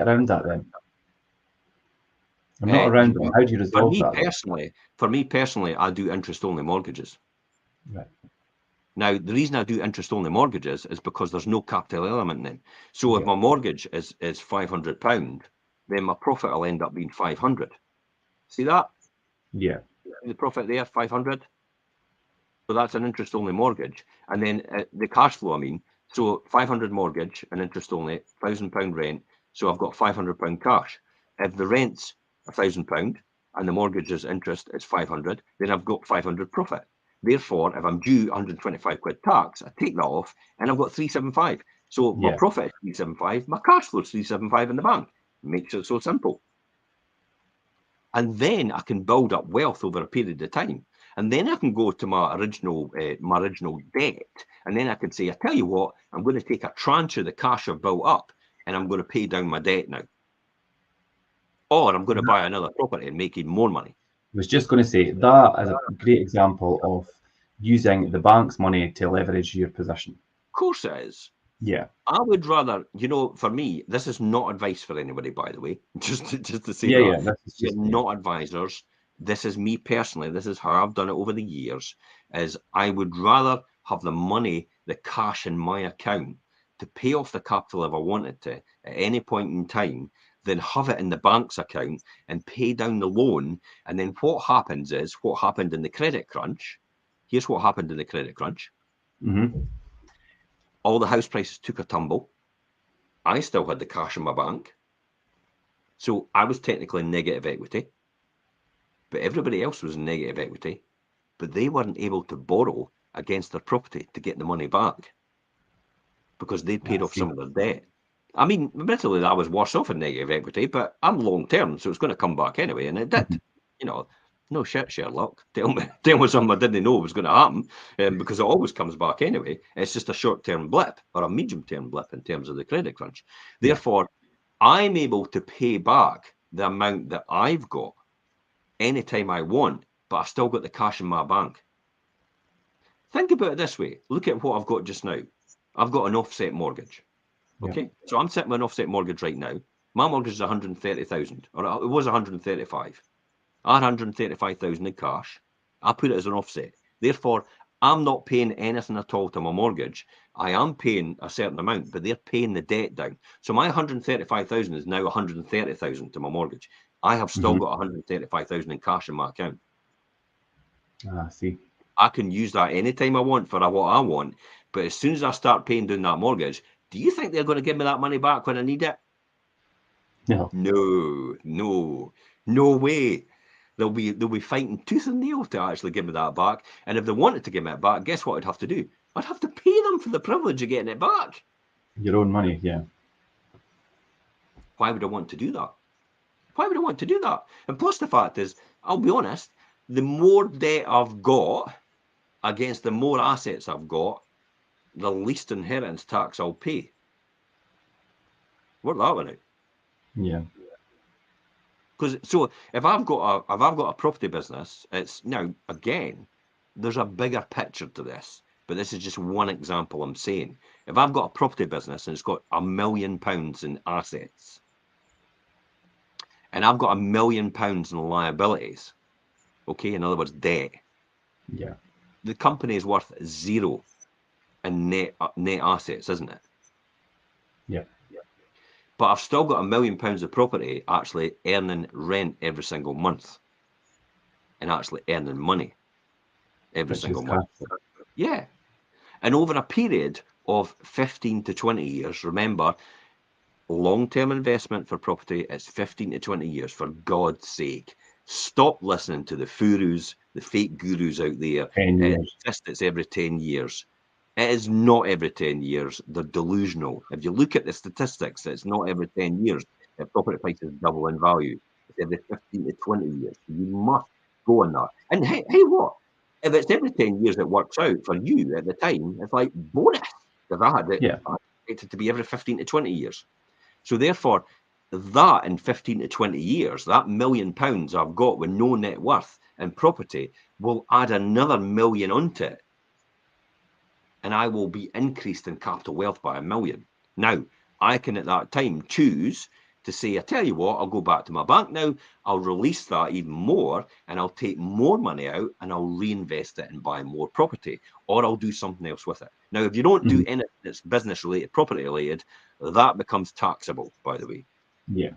around that then? I'm not around them. How do you resolve that? For me personally, I do interest-only mortgages. Right. Now, the reason I do interest-only mortgages is because there's no capital element in them. So if my mortgage is £500, then my profit will end up being 500. See that? Yeah. The profit there, 500. So that's an interest-only mortgage. And then the cash flow, so 500 mortgage and interest-only, £1,000 rent. So I've got £500 cash. If the rent's £1,000 and the mortgage is interest, it's 500, then I've got 500 profit. Therefore, if I'm due 125 quid tax, I take that off and I've got 375. So my profit is 375, my cash flow is 375 in the bank. Makes it so simple. And then I can build up wealth over a period of time. And then I can go to my original debt. And then I can say, I tell you what, I'm going to take a tranche of the cash I've built up and I'm going to pay down my debt now. Or I'm going to buy another property and make even more money. I was just going to say, that is a great example of using the bank's money to leverage your position. Of course it is. Yeah. I would rather, for me, this is not advice for anybody, by the way. Just to say that. You're not advisors. This is me personally. This is how I've done it over the years. Is I would rather have the money, the cash in my account to pay off the capital if I wanted to at any point in time, than have it in the bank's account and pay down the loan. And then what happens is what happened in the credit crunch. Here's what happened in the credit crunch. All the house prices took a tumble. I still had the cash in my bank. So I was technically in negative equity. But everybody else was in negative equity. But they weren't able to borrow against their property to get the money back because they paid off some of their debt. Admittedly, I was worse off in negative equity, but I'm long term, so it's going to come back anyway. And it did. No shit, Sherlock. Tell me something I didn't know was going to happen, because it always comes back anyway. It's just a short-term blip or a medium-term blip in terms of the credit crunch. Yeah. Therefore, I'm able to pay back the amount that I've got anytime I want, but I've still got the cash in my bank. Think about it this way. Look at what I've got just now. I've got an offset mortgage. Okay, yeah. So I'm sitting with an offset mortgage right now. My mortgage is 130,000, or it was 135. I had 135,000 in cash. I put it as an offset. Therefore, I'm not paying anything at all to my mortgage. I am paying a certain amount, but they're paying the debt down. So my 135,000 is now 130,000 to my mortgage. I have still got 135,000 in cash in my account. I see. I can use that anytime I want for what I want. But as soon as I start paying down that mortgage, do you think they're going to give me that money back when I need it? No. No way. They'll be fighting tooth and nail to actually give me that back. And if they wanted to give me it back, guess what I'd have to do? I'd have to pay them for the privilege of getting it back. Your own money, yeah. Why would I want to do that? Why would I want to do that? And plus the fact is, I'll be honest, the more debt I've got against the more assets I've got, the least inheritance tax I'll pay. Work that one out. Yeah. Because so if I've got a property business, it's now again, there's a bigger picture to this, but this is just one example I'm saying. If I've got a property business and it's got £1 million in assets, and I've got £1 million in liabilities, okay, in other words, debt. Yeah. The company is worth zero in net assets, isn't it? Yeah. But I've still got £1 million of property actually earning rent every single month and actually earning money every single month. Yeah. And over a period of 15 to 20 years, remember, long-term investment for property is 15 to 20 years, for God's sake. Stop listening to the furus, the fake gurus out there. 10 years. It's every 10 years. It is not every 10 years. They're delusional. If you look at the statistics, it's not every 10 years that property prices double in value. It's every 15 to 20 years. You must go on that. And hey, what? If it's every 10 years it works out for you at the time, it's like bonus. Because I had it to be every 15 to 20 years. So therefore, that in 15 to 20 years, that £1 million I've got with no net worth in property will add another million onto it. And I will be increased in capital wealth by £1 million. Now, I can at that time choose to say, I tell you what, I'll go back to my bank now, I'll release that even more, and I'll take more money out and I'll reinvest it and buy more property, or I'll do something else with it. Now, if you don't do anything that's business related, property related, that becomes taxable, by the way. Yeah.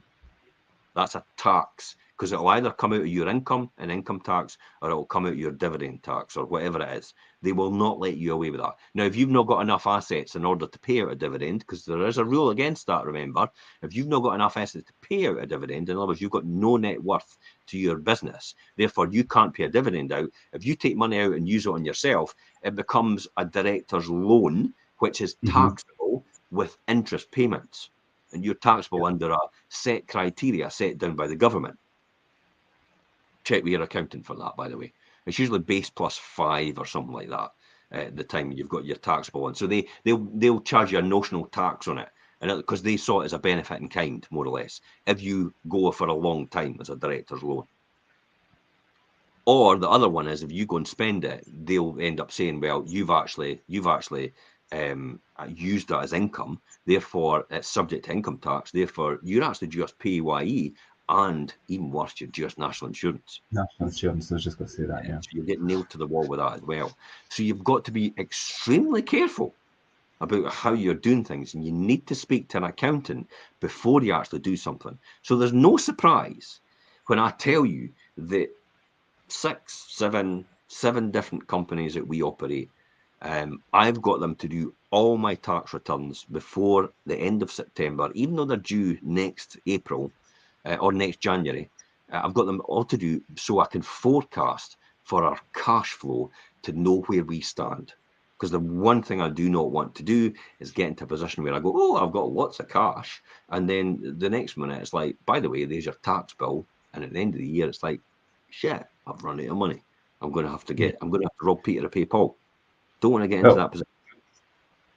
That's a tax, because it'll either come out of your income and income tax, or it'll come out of your dividend tax, or whatever it is. They will not let you away with that. Now, if you've not got enough assets in order to pay out a dividend, because there is a rule against that, remember, if you've not got enough assets to pay out a dividend, in other words, you've got no net worth to your business, therefore you can't pay a dividend out. If you take money out and use it on yourself, it becomes a director's loan, which is taxable with interest payments. And you're taxable under a set criteria set down by the government. Check with your accountant for that, by the way. It's usually base plus 5 or something like that at the time you've got your taxable one. So they'll charge you a notional tax on it, and because they saw it as a benefit in kind, more or less, if you go for a long time as a director's loan. Or the other one is, if you go and spend it, they'll end up saying, well, you've actually used that as income, therefore it's subject to income tax, therefore you're actually just PAYE, and even worse, you're just national insurance. National insurance, I was just going to say that, yeah. So you get nailed to the wall with that as well. So you've got to be extremely careful about how you're doing things, and you need to speak to an accountant before you actually do something. So there's no surprise when I tell you that 7 different companies that we operate, I've got them to do all my tax returns before the end of September, even though they're due next April or next January. I've got them all to do so I can forecast for our cash flow to know where we stand. Because the one thing I do not want to do is get into a position where I go, oh, I've got lots of cash. And then the next minute it's like, by the way, there's your tax bill. And at the end of the year, it's like, shit, I've run out of money. I'm going to have to rob Peter to pay Paul. Don't want to get into that position.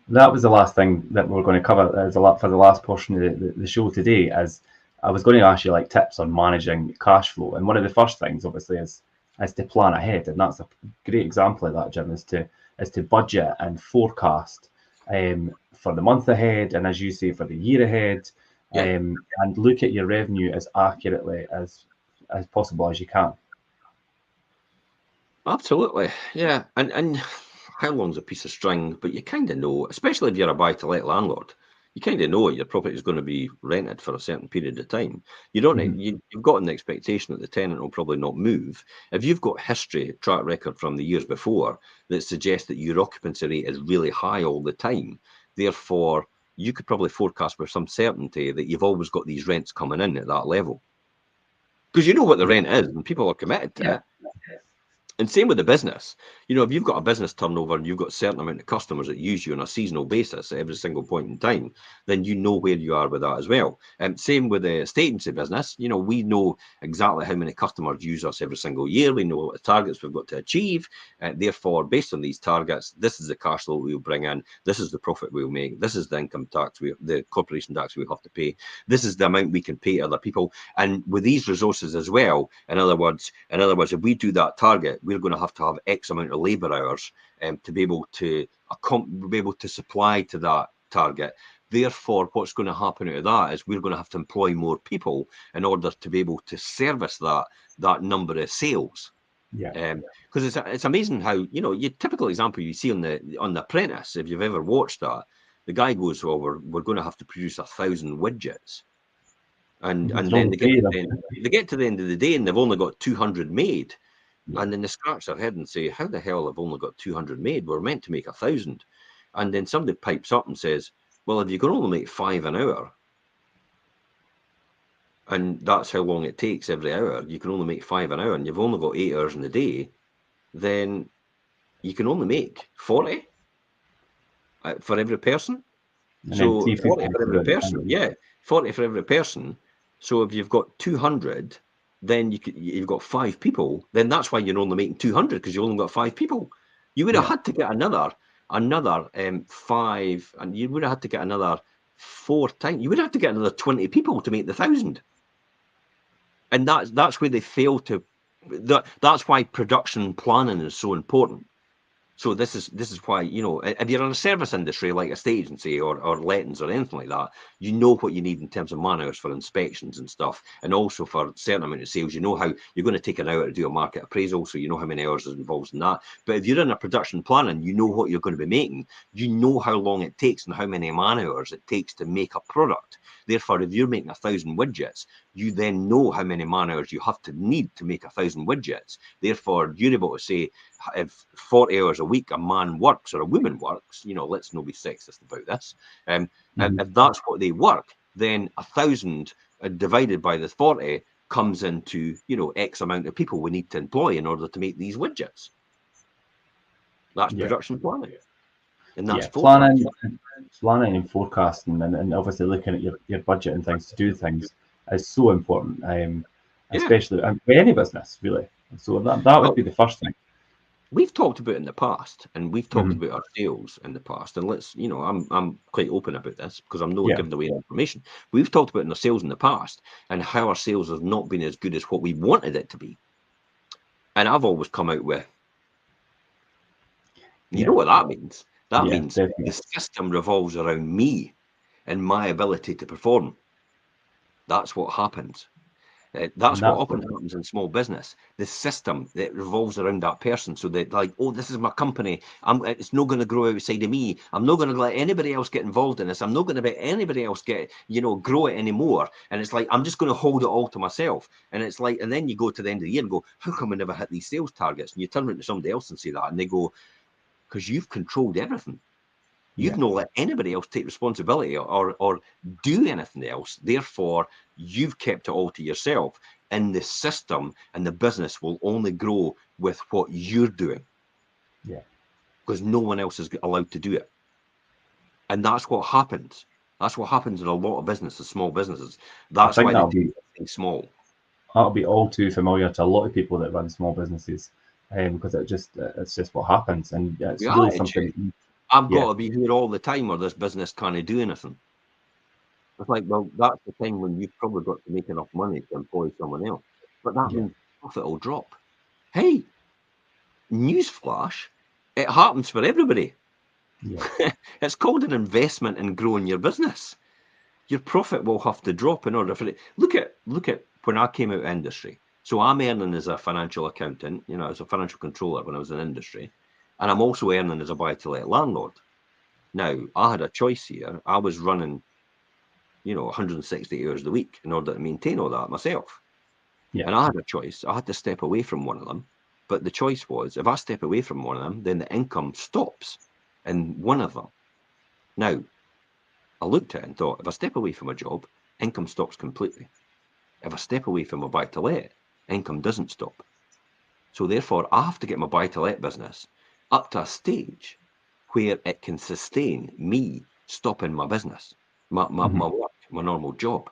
That was the last thing that we're going to cover as a lot for the last portion of the show today. As I was going to ask you like tips on managing cash flow, and one of the first things obviously is to plan ahead, and that's a great example of that, Jim. Is to budget and forecast for the month ahead, and as you say, for the year ahead, and look at your revenue as accurately as possible as you can. Absolutely, yeah, and how long's a piece of string? But you kind of know, especially if you're a buy-to-let landlord, you kind of know your property is going to be rented for a certain period of time. You don't, you've got an expectation that the tenant will probably not move. If you've got history, track record from the years before that suggests that your occupancy rate is really high all the time, therefore you could probably forecast with some certainty that you've always got these rents coming in at that level. Because you know what the rent is and people are committed to it. And same with the business. You know, if you've got a business turnover and you've got a certain amount of customers that use you on a seasonal basis at every single point in time, then you know where you are with that as well. And same with the estate agency business. You know, we know exactly how many customers use us every single year. We know what the targets we've got to achieve. And therefore, based on these targets, this is the cash flow we'll bring in. This is the profit we'll make. This is the income tax, the corporation tax we have to pay. This is the amount we can pay other people. And with these resources as well, in other words, if we do that target, we're going to have X amount of labour hours to be able to supply to that target. Therefore, what's going to happen out of that is we're going to have to employ more people in order to be able to service that number of sales. Because it's amazing how, you know, your typical example you see on the Apprentice, if you've ever watched that, the guy goes, well, we're going to have to produce 1,000 widgets. And then they get to the end of the day and they've only got 200 made. And then they scratch their head and say, how the hell have only got 200 made? We're meant to make 1,000. And then somebody pipes up and says, well, if you can only make 5 an hour, and that's how long it takes every hour, you can only make 5 an hour, and you've only got 8 hours in the day, then you can only make 40 for every person. So 40 for every person. 40 for every person. So if you've got 200, then you've got 5 people, then that's why you're only making 200, because you only got 5 people. You would have had to get another 5, and you would have had to get another 4 times. You would have to get another 20 people to make the 1,000. And that's where they fail to. That's why production planning is so important. So this is why, you know, if you're in a service industry like a state agency or lettings or anything like that, you know what you need in terms of man hours for inspections and stuff, and also for a certain amount of sales. You know how you're going to take an hour to do a market appraisal, so you know how many hours is involved in that. But if you're in a production planning, you know what you're going to be making. You know how long it takes and how many man hours it takes to make a product. Therefore, if you're making 1,000 widgets, you then know how many man hours you have to need to make 1,000 widgets. Therefore, you're able to say, if 40 hours a week a man works or a woman works, you know, let's not be sexist about this. And if that's what they work, then 1,000 divided by the 40 comes into, you know, X amount of people we need to employ in order to make these widgets. That's production planning. And that's planning and forecasting, and obviously looking at your budget and things to do things is so important, especially with any business, really. So that would be the first thing. We've talked about it in the past, and we've talked about our sales in the past, and let's, you know, I'm quite open about this because I'm not giving away information. We've talked about in our sales in the past and how our sales has not been as good as what we wanted it to be. And I've always come out with, you know what that means? That means definitely. The system revolves around me and my ability to perform. That's what happens. That's what often happens in small business. The system that revolves around that person, so that, like, oh, this is my company. It's not going to grow outside of me. I'm not going to let anybody else get involved in this. I'm not going to let anybody else grow it anymore. And it's like, I'm just going to hold it all to myself. And it's like, and then you go to the end of the year and go, how come we never hit these sales targets? And you turn around to somebody else and say that, and they go, because you've controlled everything. You've not let anybody else take responsibility or do anything else. Therefore, you've kept it all to yourself. And the system and the business will only grow with what you're doing. Yeah. Because no one else is allowed to do it. And that's what happens. That's what happens in a lot of businesses, small businesses. That's why they do things small. that'll be all too familiar to a lot of people that run small businesses, because it's just what happens, and it's really something. I've got to be here all the time, or this business can't do anything. It's like, well, that's the time when you've probably got to make enough money to employ someone else, but that means profit will drop. Hey, newsflash, it happens for everybody. Yeah. It's called an investment in growing your business. Your profit will have to drop in order for it. Look at when I came out of industry. So I'm earning as a financial accountant, as a financial controller when I was in industry, and I'm also earning as a buy-to-let landlord. Now, I had a choice here. I was running, 160 hours a week in order to maintain all that myself. Yeah. And I had a choice. I had to step away from one of them. But the choice was, if I step away from one of them, then the income stops in one of them. Now, I looked at it and thought, if I step away from a job, income stops completely. If I step away from a buy-to-let, income doesn't stop. So therefore, I have to get my buy-to-let business up to a stage where it can sustain me stopping my business, my work, my normal job.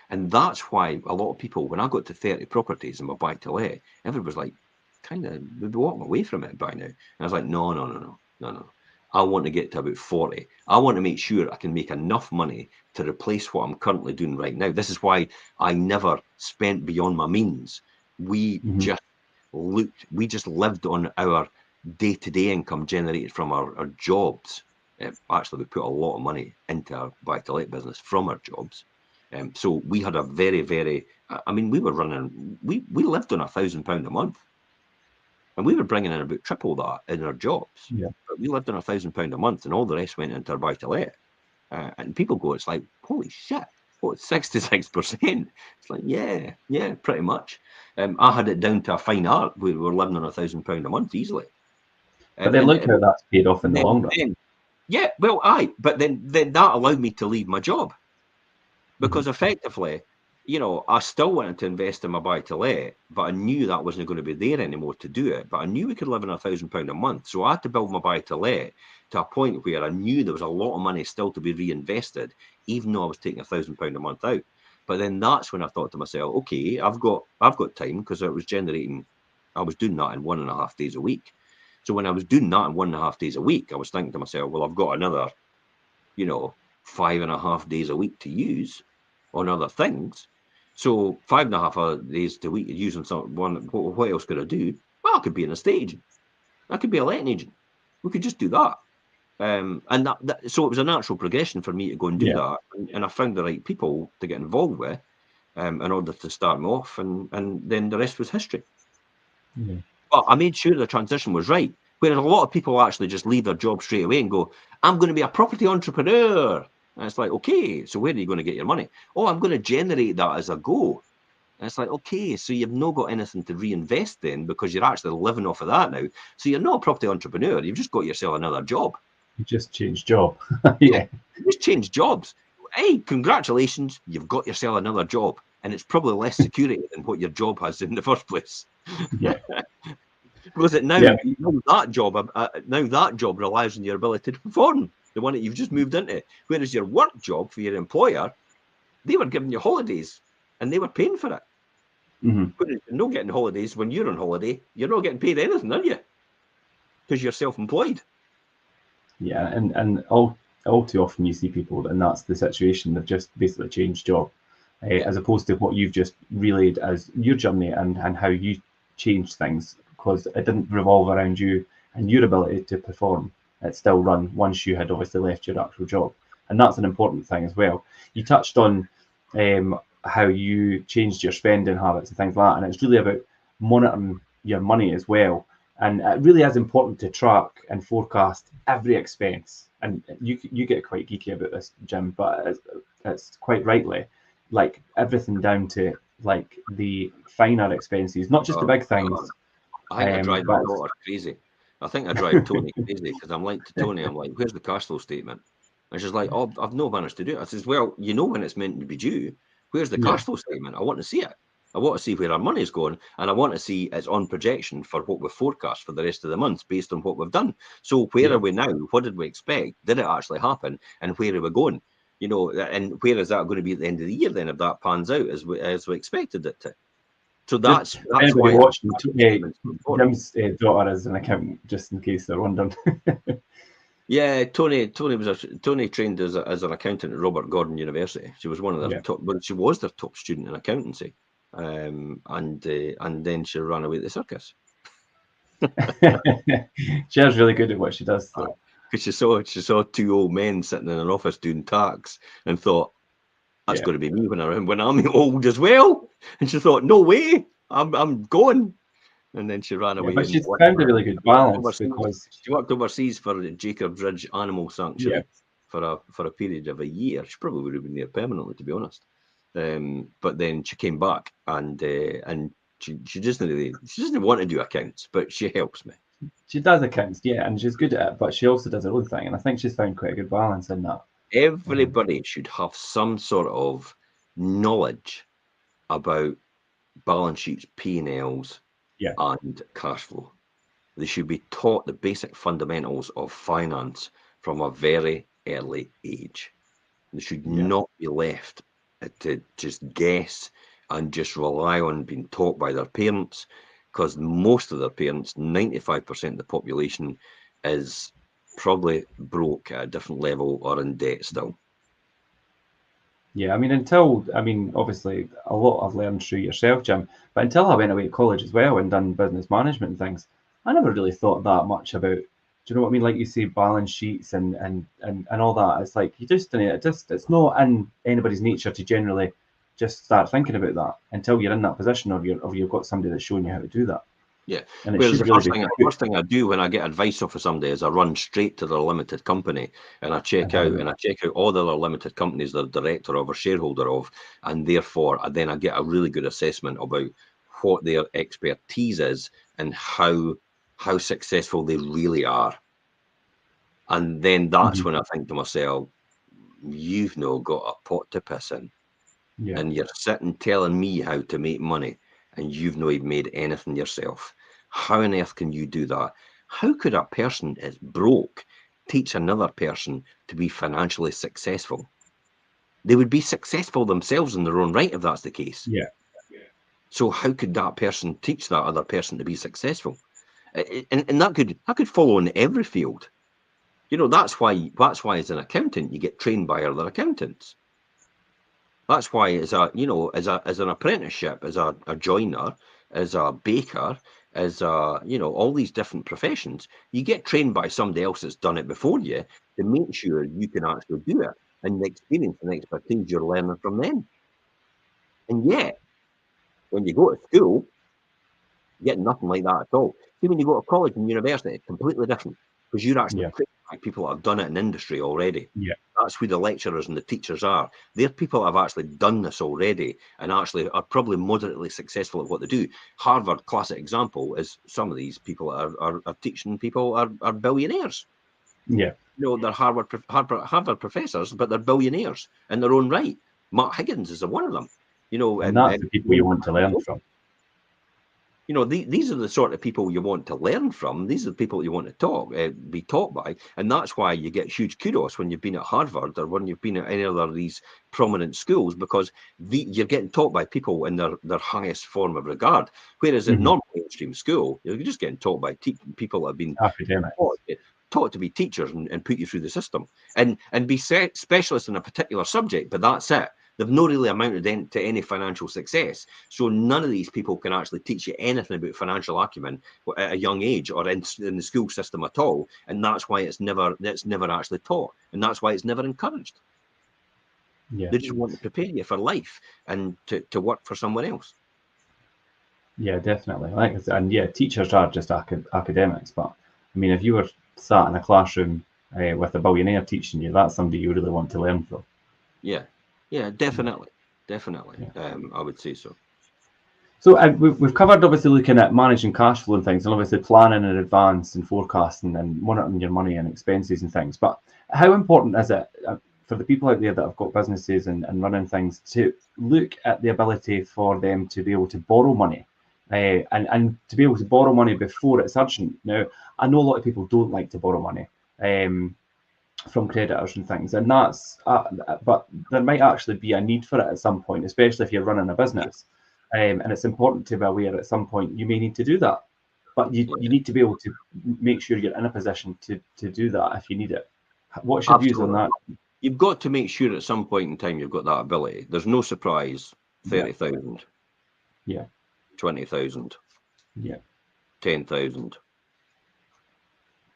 And that's why a lot of people, when I got to 30 properties in my buy-to-let, everybody was like, kind of, they'd be walking away from it by now. And I was like, no. I want to get to about 40. I want to make sure I can make enough money to replace what I'm currently doing right now. This is why I never spent beyond my means. We just lived on our day-to-day income generated from our jobs. Actually, we put a lot of money into our buy-to-let business from our jobs. So we had a very, very, we were running, we lived on £1,000 a month. And we were bringing in about triple that in our jobs. Yeah. But we lived on £1,000 a month, and all the rest went into our buy-to-let. And people go, it's like, holy shit, what, 66%? It's like, yeah, pretty much. I had it down to a fine art. We were living on £1,000 a month easily. But then look how that's paid off in the long run. Yeah, well, but then that allowed me to leave my job. Because effectively, I still wanted to invest in my buy-to-let, but I knew that wasn't going to be there anymore to do it. But I knew we could live on £1,000 a month. So I had to build my buy-to-let to a point where I knew there was a lot of money still to be reinvested, even though I was taking £1,000 a month out. But then that's when I thought to myself, okay, I've got time, because I was doing that in 1.5 days a week. So when I was doing that in 1.5 days a week, I was thinking to myself, well, I've got another, 5.5 days a week to use on other things. So 5.5 days a week using someone. What else could I do? Well, I could be an estate agent. I could be a letting agent. We could just do that. And so it was a natural progression for me to go and do that. And I found the right people to get involved with in order to start me off. And then the rest was history. Yeah. But I made sure the transition was right. Whereas a lot of people actually just leave their job straight away and go, I'm going to be a property entrepreneur. And it's like, okay, so where are you going to get your money? Oh, I'm going to generate that as I go. And it's like, okay, so you've not got anything to reinvest in because you're actually living off of that now. So you're not a property entrepreneur. You've just got yourself another job. You just changed job. Yeah. You just changed jobs. Hey, congratulations. You've got yourself another job. And it's probably less security than what your job has in the first place. Yeah. Because now that job relies on your ability to perform, the one that you've just moved into. Whereas your work job for your employer, they were giving you holidays and they were paying for it. Whereas you're not getting holidays when you're on holiday, you're not getting paid anything, are you? Because you're self-employed. Yeah, and all too often you see people, and that's the situation. They've just basically changed job, as opposed to what you've just relayed as your journey and how you changed things, because it didn't revolve around you and your ability to perform. It still run once you had obviously left your actual job, and that's an important thing as well. You touched on how you changed your spending habits and things like that, and it's really about monitoring your money as well. And it really is important to track and forecast every expense. And you get quite geeky about this, Jim, but it's quite rightly, like everything down to like the finer expenses, not just the big things. I think I drive my daughter crazy. I think I drive Tony crazy because I'm like to Tony, I'm like, where's the cash flow statement? And she's like, oh, I've no managed to do it. I says, well, you know when it's meant to be due. Where's the cash flow statement? I want to see it. I want to see where our money's going, and I want to see it's on projection for what we've forecast for the rest of the months based on what we've done. So where are we now? What did we expect? Did it actually happen? And where are we going? And where is that going to be at the end of the year then if that pans out as we expected it to? So that's anybody why watching. important. Jim's daughter is an accountant, just in case they're wondering. Yeah, Tony trained as an accountant at Robert Gordon University. She was one of their top, but she was their top student in accountancy, and then she ran away to the circus. She's really good at what she does, though. Because she saw two old men sitting in an office doing tax, and thought, that's going to be me when I'm old as well. And she thought, no way, I'm going. And then she ran away. But she's found a really good balance because she worked overseas for the Jacobs Ridge Animal Sanctuary for a period of a year. She probably would have been there permanently, to be honest. But then she came back, and she doesn't want to do accounts, but she helps me. She does accounts, and she's good at it, but she also does her own thing, and I think she's found quite a good balance in that. Everybody should have some sort of knowledge about balance sheets, P&Ls, and cash flow. They should be taught the basic fundamentals of finance from a very early age. They should not be left to just guess and just rely on being taught by their parents, because most of their parents, 95% of the population, is probably broke at a different level or in debt still. Yeah, obviously a lot I've learned through yourself, Jim, but until I went away to college as well and done business management and things, I never really thought that much about, do you know what I mean? Like you say, balance sheets and all that. It's like you just it's not in anybody's nature to generally just start thinking about that until you're in that position, or you've got somebody that's showing you how to do that. Yeah. And whereas the first thing I do when I get advice off of somebody is I run straight to their limited company, and I check out all the other limited companies they're director of or shareholder of, and therefore I get a really good assessment about what their expertise is and how successful they really are. And then that's when I think to myself, you've not got a pot to piss in. Yeah. And you're sitting telling me how to make money, and you've not even made anything yourself. How on earth can you do that? How could a person that's broke teach another person to be financially successful? They would be successful themselves in their own right if that's the case. Yeah. So how could that person teach that other person to be successful? And that could follow in every field. You know, that's why as an accountant you get trained by other accountants. That's why as an apprenticeship, as a joiner, as a baker, as all these different professions, you get trained by somebody else that's done it before you to make sure you can actually do it. And the experience and expertise you're learning from them. And yet, when you go to school, you get nothing like that at all. See, when you go to college and university, it's completely different, because you're actually trained by people that have done it in industry already. Yeah. That's who the lecturers and the teachers are. They're people that have actually done this already and actually are probably moderately successful at what they do. Harvard, classic example, is some of these people are teaching people are billionaires. Yeah. You know, they're Harvard professors, but they're billionaires in their own right. Mark Higgins is one of them. You know, and that's the people you want to learn from. You know, these are the sort of people you want to learn from. These are the people you want to be taught by. And that's why you get huge kudos when you've been at Harvard or when you've been at any other of these prominent schools, because you're getting taught by people in their highest form of regard. Whereas at normal mainstream school, you're just getting taught by people that have been taught to be teachers and put you through the system and be specialists in a particular subject, but that's it. They've not really amounted to any financial success. So none of these people can actually teach you anything about financial acumen at a young age or in the school system at all. And that's why it's never actually taught. And that's why it's never encouraged. Yeah. They just want to prepare you for life and to work for someone else. Yeah, definitely. Teachers are just academics. But I mean, if you were sat in a classroom with a billionaire teaching you, that's somebody you really want to learn from. Yeah, definitely. Yeah. I would say so. So we've covered obviously looking at managing cash flow and things, and obviously planning in advance and forecasting and monitoring your money and expenses and things. But how important is it for the people out there that have got businesses and running things to look at the ability for them to be able to borrow money and to be able to borrow money before it's urgent? Now, I know a lot of people don't like to borrow money from creditors and things, and that's but there might actually be a need for it at some point, especially if you're running a business. and it's important to be aware at some point you may need to do that. But you need to be able to make sure you're in a position to do that if you need it. What's your views on that? You've got to make sure at some point in time you've got that ability. There's no surprise. 30,000. Yeah. 20,000. Yeah. 10,000.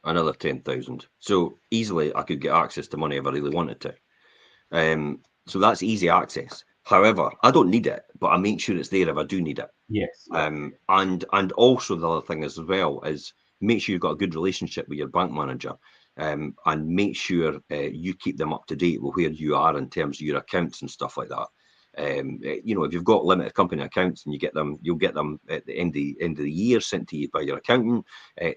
Another 10,000. So easily I could get access to money if I really wanted to. So that's easy access. However, I don't need it, but I make sure it's there if I do need it. Yes. And also the other thing as well is make sure you've got a good relationship with your bank manager, and make sure you keep them up to date with where you are in terms of your accounts and stuff like that. You know, if you've got limited company accounts and you'll get them at the end of the year sent to you by your accountant.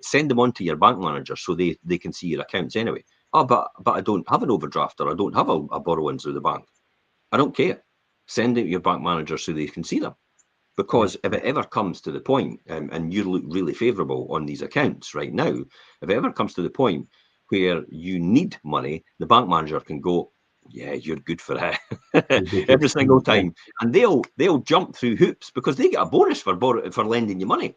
Send them on to your bank manager so they can see your accounts anyway. Oh, but I don't have an overdraft, or I don't have a borrowing through the bank. I don't care. Send it to your bank manager so they can see them. Because if it ever comes to the point, and you look really favourable on these accounts right now, if it ever comes to the point where you need money, the bank manager can go, yeah, you're good for it every single time, and they'll jump through hoops because they get a bonus for lending you money.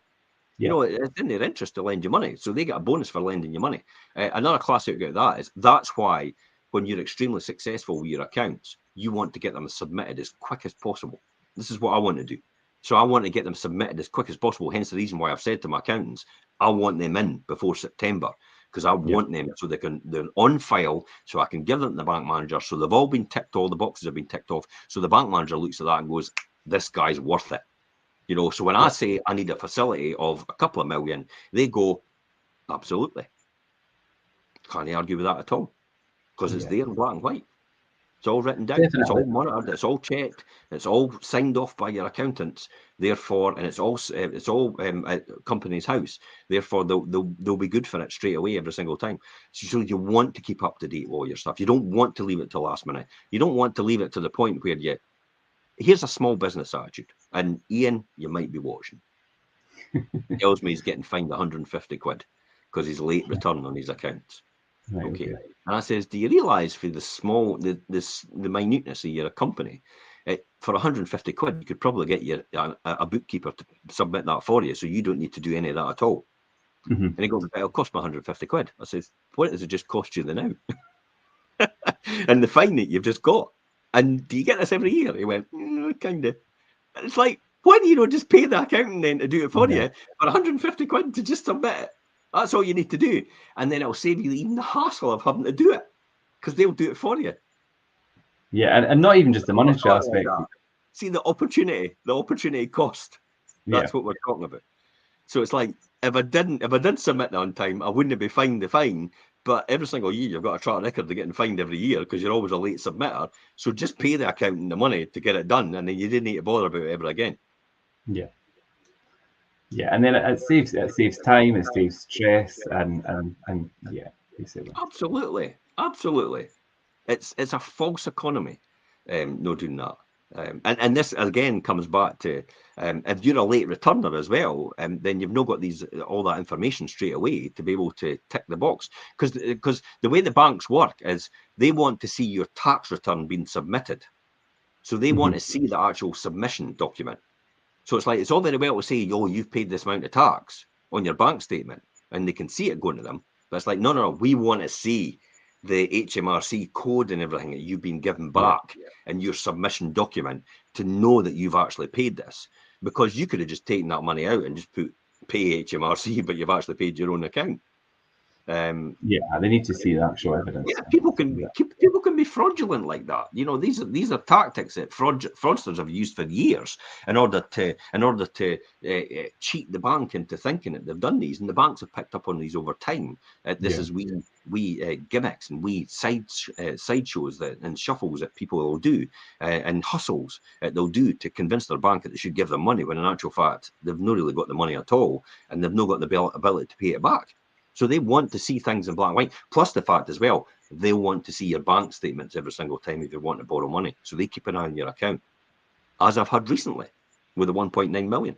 You know, it's in their interest to lend you money, so they get a bonus for lending you money. Another classic of that is that's why when you're extremely successful with your accounts, you want to get them submitted as quick as possible. This is what I want to do. So I want to get them submitted as quick as possible. Hence the reason why I've said to my accountants, I want them in before September, because I want them so they're on file, so I can give them to the bank manager. So they've all been ticked, all the boxes have been ticked off. So the bank manager looks at that and goes, this guy's worth it. You know, so when I say I need a facility of a couple of million, they go, absolutely. Can't argue with that at all, because it's there in black and white. It's all written down. Definitely. It's all monitored. It's all checked. It's all signed off by your accountants. Therefore, and it's all at company's house. Therefore, they'll be good for it straight away every single time. So you want to keep up to date with all your stuff. You don't want to leave it till last minute. You don't want to leave it to the point where here's a small business attitude. And Ian, you might be watching. He tells me he's getting fined 150 quid because he's late return on his accounts. Right, okay. And I says, do you realise for the minuteness of your company, for 150 quid, you could probably get a bookkeeper to submit that for you, so you don't need to do any of that at all. And he goes, it'll cost me 150 quid. I says, what does it just cost you now? And the fine that you've just got. And do you get this every year? He went, kind of. It's like, why do you not just pay the accountant then to do it for you for 150 quid to just submit it? That's all you need to do. And then it'll save you even the hassle of having to do it, because they'll do it for you. Yeah, and not even just the monetary aspect. See, the opportunity cost. That's what we're talking about. So it's like, if I did submit that on time, I wouldn't be fined the fine. But every single year, you've got a track record of getting fined every year because you're always a late submitter. So just pay the accountant the money to get it done, and then you didn't need to bother about it ever again. Yeah. Yeah, and then it saves time, it saves stress, and yeah, basically. Absolutely. It's a false economy, no doing that. And this again comes back to if you're a late returner as well, then you've not got all that information straight away to be able to tick the box, because the way the banks work is they want to see your tax return being submitted, so they want to see the actual submission document. So it's like, it's all very well to say, oh, you've paid this amount of tax on your bank statement, and they can see it going to them. But it's like, no, we want to see the HMRC code and everything that you've been given back and your submission document to know that you've actually paid this. Because you could have just taken that money out and just put pay HMRC, but you've actually paid your own account. They need to see the actual evidence. Yeah, people can be fraudulent like that. You know, these are tactics that fraudsters have used for years in order to cheat the bank into thinking that they've done these, and the banks have picked up on these over time. This is we gimmicks and we sideshows and shuffles that people will do, and hustles that they'll do to convince their bank that they should give them money, when in actual fact they've not really got the money at all, and they've not got the ability to pay it back. So they want to see things in black and white. Plus the fact as well, they want to see your bank statements every single time if you want to borrow money. So they keep an eye on your account, as I've had recently with the 1.9 million.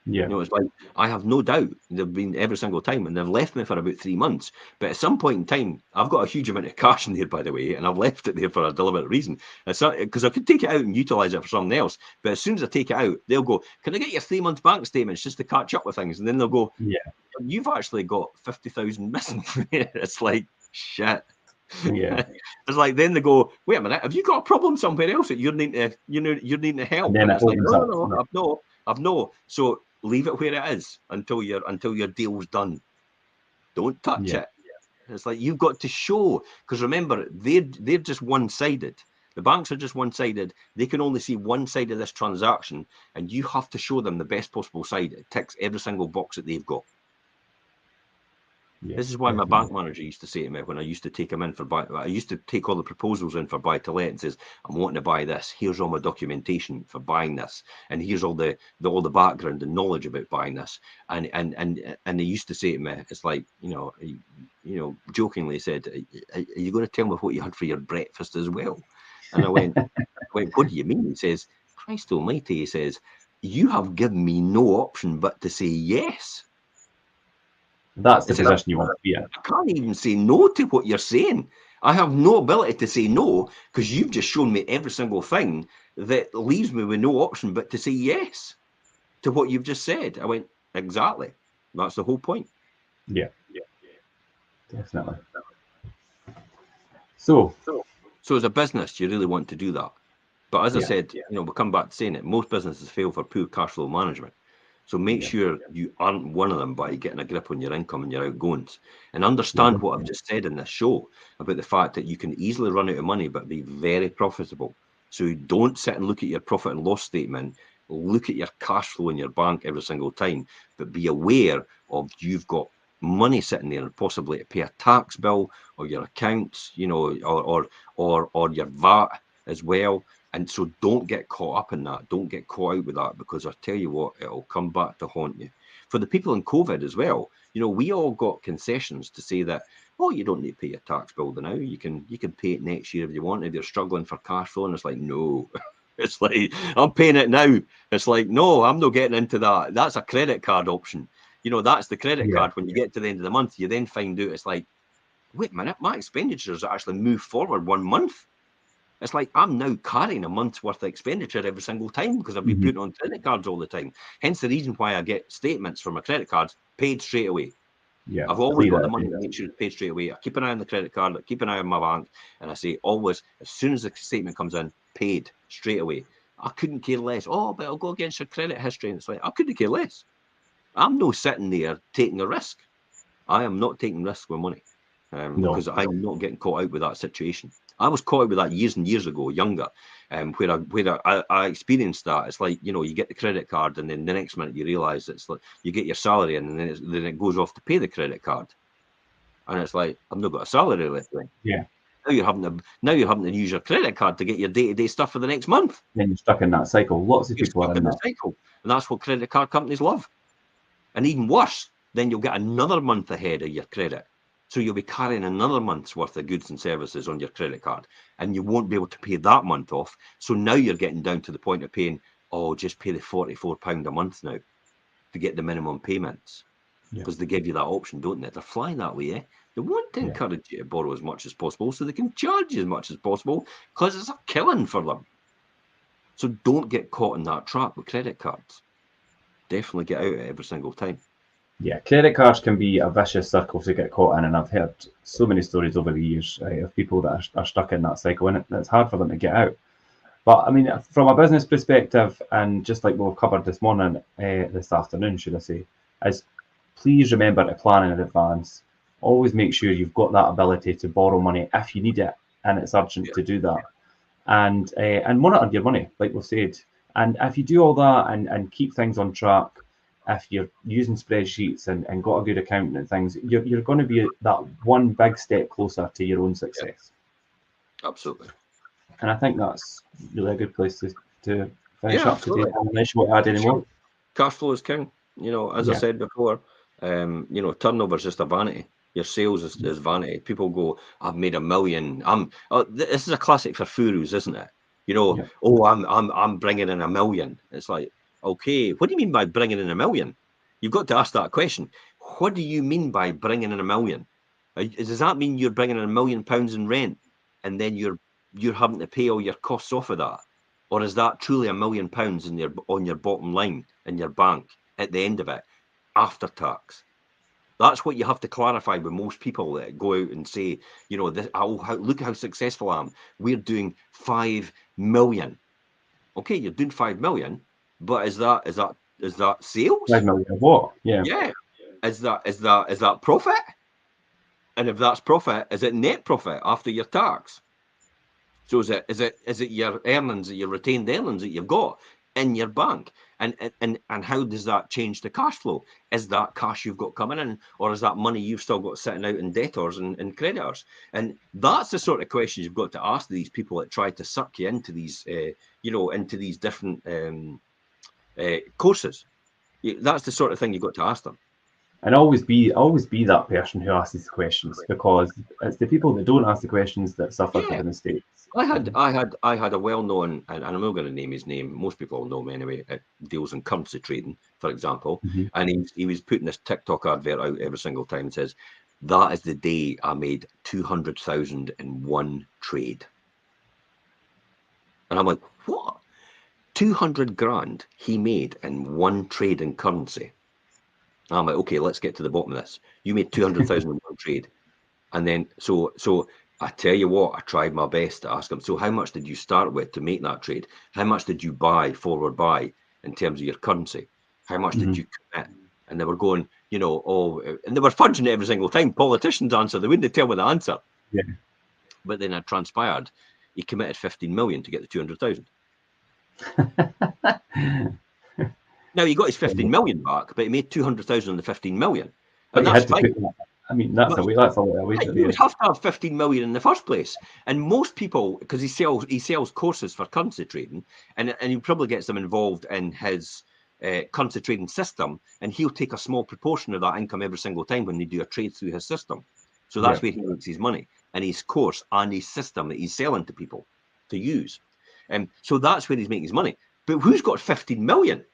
Yeah. You know, it's like, I have no doubt they've been every single time, and they've left me for about 3 months. But at some point in time, I've got a huge amount of cash in there, by the way, and I've left it there for a deliberate reason. It's not because I could take it out and utilize it for something else. But as soon as I take it out, they'll go, "Can I get your 3-month bank statements just to catch up with things?" And then they'll go, Yeah. "You've actually got 50,000 missing." It's like, shit. Yeah. It's like, then they go, "Wait a minute, have you got a problem somewhere else that you're needing to, you're needing to help?" And then And it it's like, opens no, up. no, no, I've no. So leave it where it is until your deal's done. Don't touch it. It's like, you've got to show, because remember, they're just one-sided. The banks are just one-sided. They can only see one side of this transaction, and you have to show them the best possible side. It ticks every single box that they've got. Yeah, This is why definitely. my bank manager used to say to me when I used to take him in for buy. I used to take all the proposals in for buy to let and says, "I'm wanting to buy this. Here's all my documentation for buying this, and here's all the background and knowledge about buying this." And he used to say to me, it's like, jokingly said, "Are you going to tell me what you had for your breakfast as well?" And I went, "What do you mean?" He says, "Christ Almighty," he says, "you have given me no option but to say yes." That's the position you want to be in. I can't even say no to what you're saying. I have no ability to say no because you've just shown me every single thing that leaves me with no option but to say yes to what you've just said. I went, exactly. That's the whole point. Yeah, definitely. So as a business, you really want to do that. But as I said, we'll come back to saying it. Most businesses fail for poor cash flow management. So make sure you aren't one of them by getting a grip on your income and your outgoings, and understand what I've just said in this show about the fact that you can easily run out of money but be very profitable. So don't sit and look at your profit and loss statement. Look at your cash flow in your bank every single time, but be aware of you've got money sitting there and possibly to pay a tax bill or your accounts, or your VAT as well. And so don't get caught up in that. Don't get caught out with that, because I tell you what, it'll come back to haunt you. For the people in COVID as well, we all got concessions to say that, oh, you don't need to pay your tax bill now. You can pay it next year if you want, if you're struggling for cash flow. And it's like, no. It's like, I'm paying it now. It's like, no, I'm not getting into that. That's a credit card option. That's the credit card. When you get to the end of the month, you then find out it's like, wait a minute, my expenditures actually move forward 1 month. It's like, I'm now carrying a month's worth of expenditure every single time because I've been putting on credit cards all the time. Hence the reason why I get statements from my credit cards paid straight away. Yeah, I've always got the money to make sure it's paid straight away. I keep an eye on the credit card, I keep an eye on my bank, and I say always, as soon as the statement comes in, paid straight away. I couldn't care less. Oh, but I'll go against your credit history. And it's like, I couldn't care less. I'm no sitting there taking a risk. I am not taking risks with money. Because I'm not getting caught out with that situation. I was caught out with that years and years ago, younger, where I experienced that. It's like, you get the credit card, and then the next minute you realise it's like you get your salary, and then it goes off to pay the credit card, and it's like, I've not got a salary left. Yeah. Now you're having to use your credit card to get your day-to-day stuff for the next month. Then you're stuck in that cycle. Lots of people are in that cycle, and that's what credit card companies love. And even worse, then you'll get another month ahead of your credit. So you'll be carrying another month's worth of goods and services on your credit card, and you won't be able to pay that month off. So now you're getting down to the point of paying, just pay the £44 a month now to get the minimum payments, because they give you that option, don't they? They're flying that way, eh? They want to encourage you to borrow as much as possible so they can charge you as much as possible, because it's a killing for them. So don't get caught in that trap with credit cards. Definitely get out of it every single time. Yeah, credit cards can be a vicious circle to get caught in, and I've heard so many stories over the years of people that are stuck in that cycle, and it's hard for them to get out. But I mean, from a business perspective, and just like we've covered this morning, this afternoon, should I say, is please remember to plan in advance. Always make sure you've got that ability to borrow money if you need it, and it's urgent to do that. And monitor your money, like we've said. And if you do all that and keep things on track, if you're using spreadsheets and got a good accountant and things, you're going to be that one big step closer to your own success. Absolutely. And I think that's really a good place to finish up absolutely. today. Unless you want to add any more. Cash flow is king. As I said before, turnover is just a vanity. Your sales is vanity. People go, I've made $1 million. This is a classic for Furus, isn't it? I'm bringing in $1 million. It's like, Okay, what do you mean by bringing in $1 million? You've got to ask that question. What do you mean by bringing in $1 million? Does that mean you're bringing in £1 million in rent, and then you're having to pay all your costs off of that, or is that truly £1 million on your bottom line in your bank at the end of it, after tax? That's what you have to clarify with most people that go out and say, you know, this, look how successful I am. We're doing 5 million. Okay, you're doing 5 million, but is that sales? 5 million of what? Yeah. Yeah. Is that profit? And if that's profit, is it net profit after your tax? So is it your earnings, your retained earnings that you've got in your bank? And how does that change the cash flow? Is that cash you've got coming in, or is that money you've still got sitting out in debtors and creditors? And that's the sort of questions you've got to ask these people that try to suck you into these, into these different courses. That's the sort of thing you've got to ask them. And always be that person who asks these questions, because it's the people that don't ask the questions that suffer for the mistakes. I had a well-known, and I'm not going to name his name. Most people know him anyway. It deals in currency trading, for example. And he was putting this TikTok advert out every single time and says, "That is the day I made 200,000 in one trade." And I'm like, what? 200 grand he made in one trade in currency. And I'm like, okay, let's get to the bottom of this. You made 200,000 in one trade, and then so I tell you what, I tried my best to ask him, so how much did you start with to make that trade? How much did you forward buy in terms of your currency? How much did you commit? And they were going, and they were fudging it every single time. Politicians answer, they wouldn't tell me the answer. Yeah. But then it transpired, he committed 15 million to get the 200,000. Now he got his 15 million back, but he made 200,000 on the 15 million. But you had to put that. I mean, that's a lot of waste. You would have to have 15 million in the first place. And most people, because he sells courses for currency trading, and he probably gets them involved in his currency trading system, and he'll take a small proportion of that income every single time when they do a trade through his system. So that's where he makes his money, and his course and his system that he's selling to people to use. And so that's where he's making his money. But who's got 15 million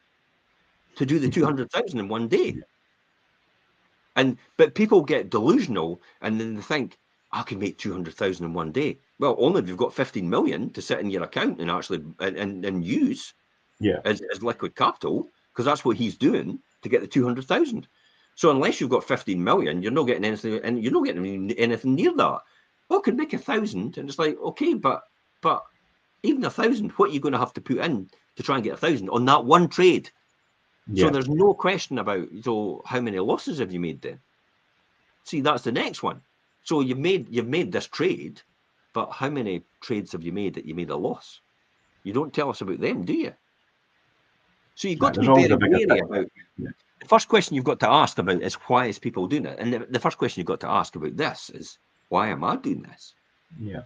to do the 200,000 in one day? But people get delusional, and then they think, I can make 200,000 in one day. Well, only if you've got 15 million to sit in your account and actually and use as liquid capital, because that's what he's doing to get the 200,000. So unless you've got 15 million, you're not getting anything, and you're not getting anything near that. Well, I could make 1,000, and it's like, okay, but even 1,000, what are you going to have to put in to try and get 1,000 on that one trade? So there's no question about, so how many losses have you made then? See, that's the next one. So you've made this trade, but how many trades have you made that you made a loss? You don't tell us about them, do you? So you've got to be very wary about. The first question you've got to ask about is, why is people doing it? And the first question you've got to ask about this is, why am I doing this? Yeah.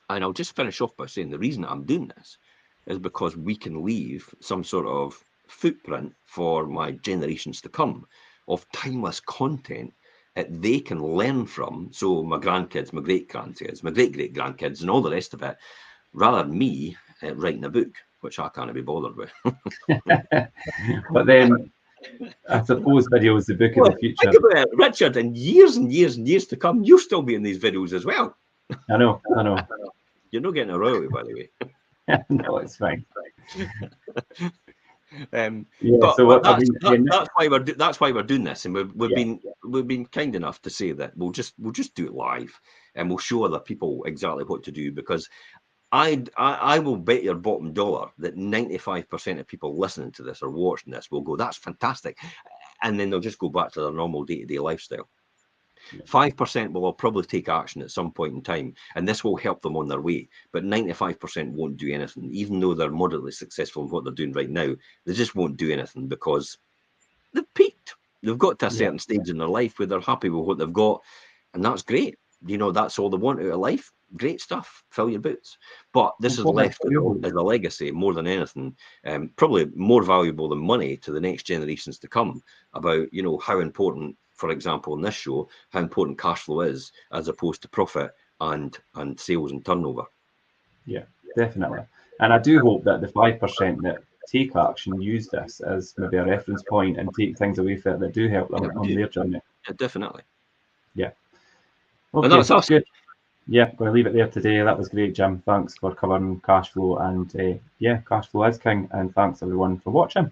And I'll just finish off by saying the reason I'm doing this is because we can leave some sort of footprint for my generations to come of timeless content that they can learn from. So my grandkids, my great-grandkids, my great-great-grandkids, and all the rest of it, rather than me writing a book, which I can't be bothered with. But then, I suppose videos, the book of the future. Think about it, Richard, in years and years and years to come, you'll still be in these videos as well. I know. You're not getting a royalty, by the way. No, it's fine. That's why we're doing this, and we've been kind enough to say that we'll just do it live, and we'll show other people exactly what to do, because I will bet your bottom dollar that 95% of people listening to this or watching this will go, that's fantastic, and then they'll just go back to their normal day-to-day lifestyle. 5% will probably take action at some point in time, and this will help them on their way. But 95% won't do anything, even though they're moderately successful in what they're doing right now. They just won't do anything because they've peaked. They've got to a certain stage in their life where they're happy with what they've got, and that's great. That's all they want out of life. Great stuff. Fill your boots. But this is left as a legacy more than anything, probably more valuable than money to the next generations to come, about how important, for example, in this show, how important cash flow is as opposed to profit and sales and turnover. Yeah, definitely. And I do hope that the 5% that take action, use this as maybe a reference point and take things away from it that do help them on their journey. Yeah, definitely. Yeah. Well, Okay, that's awesome. good. Yeah, going to leave it there today. That was great, Jim. Thanks for covering cash flow, and yeah, cash flow is king. And thanks everyone for watching.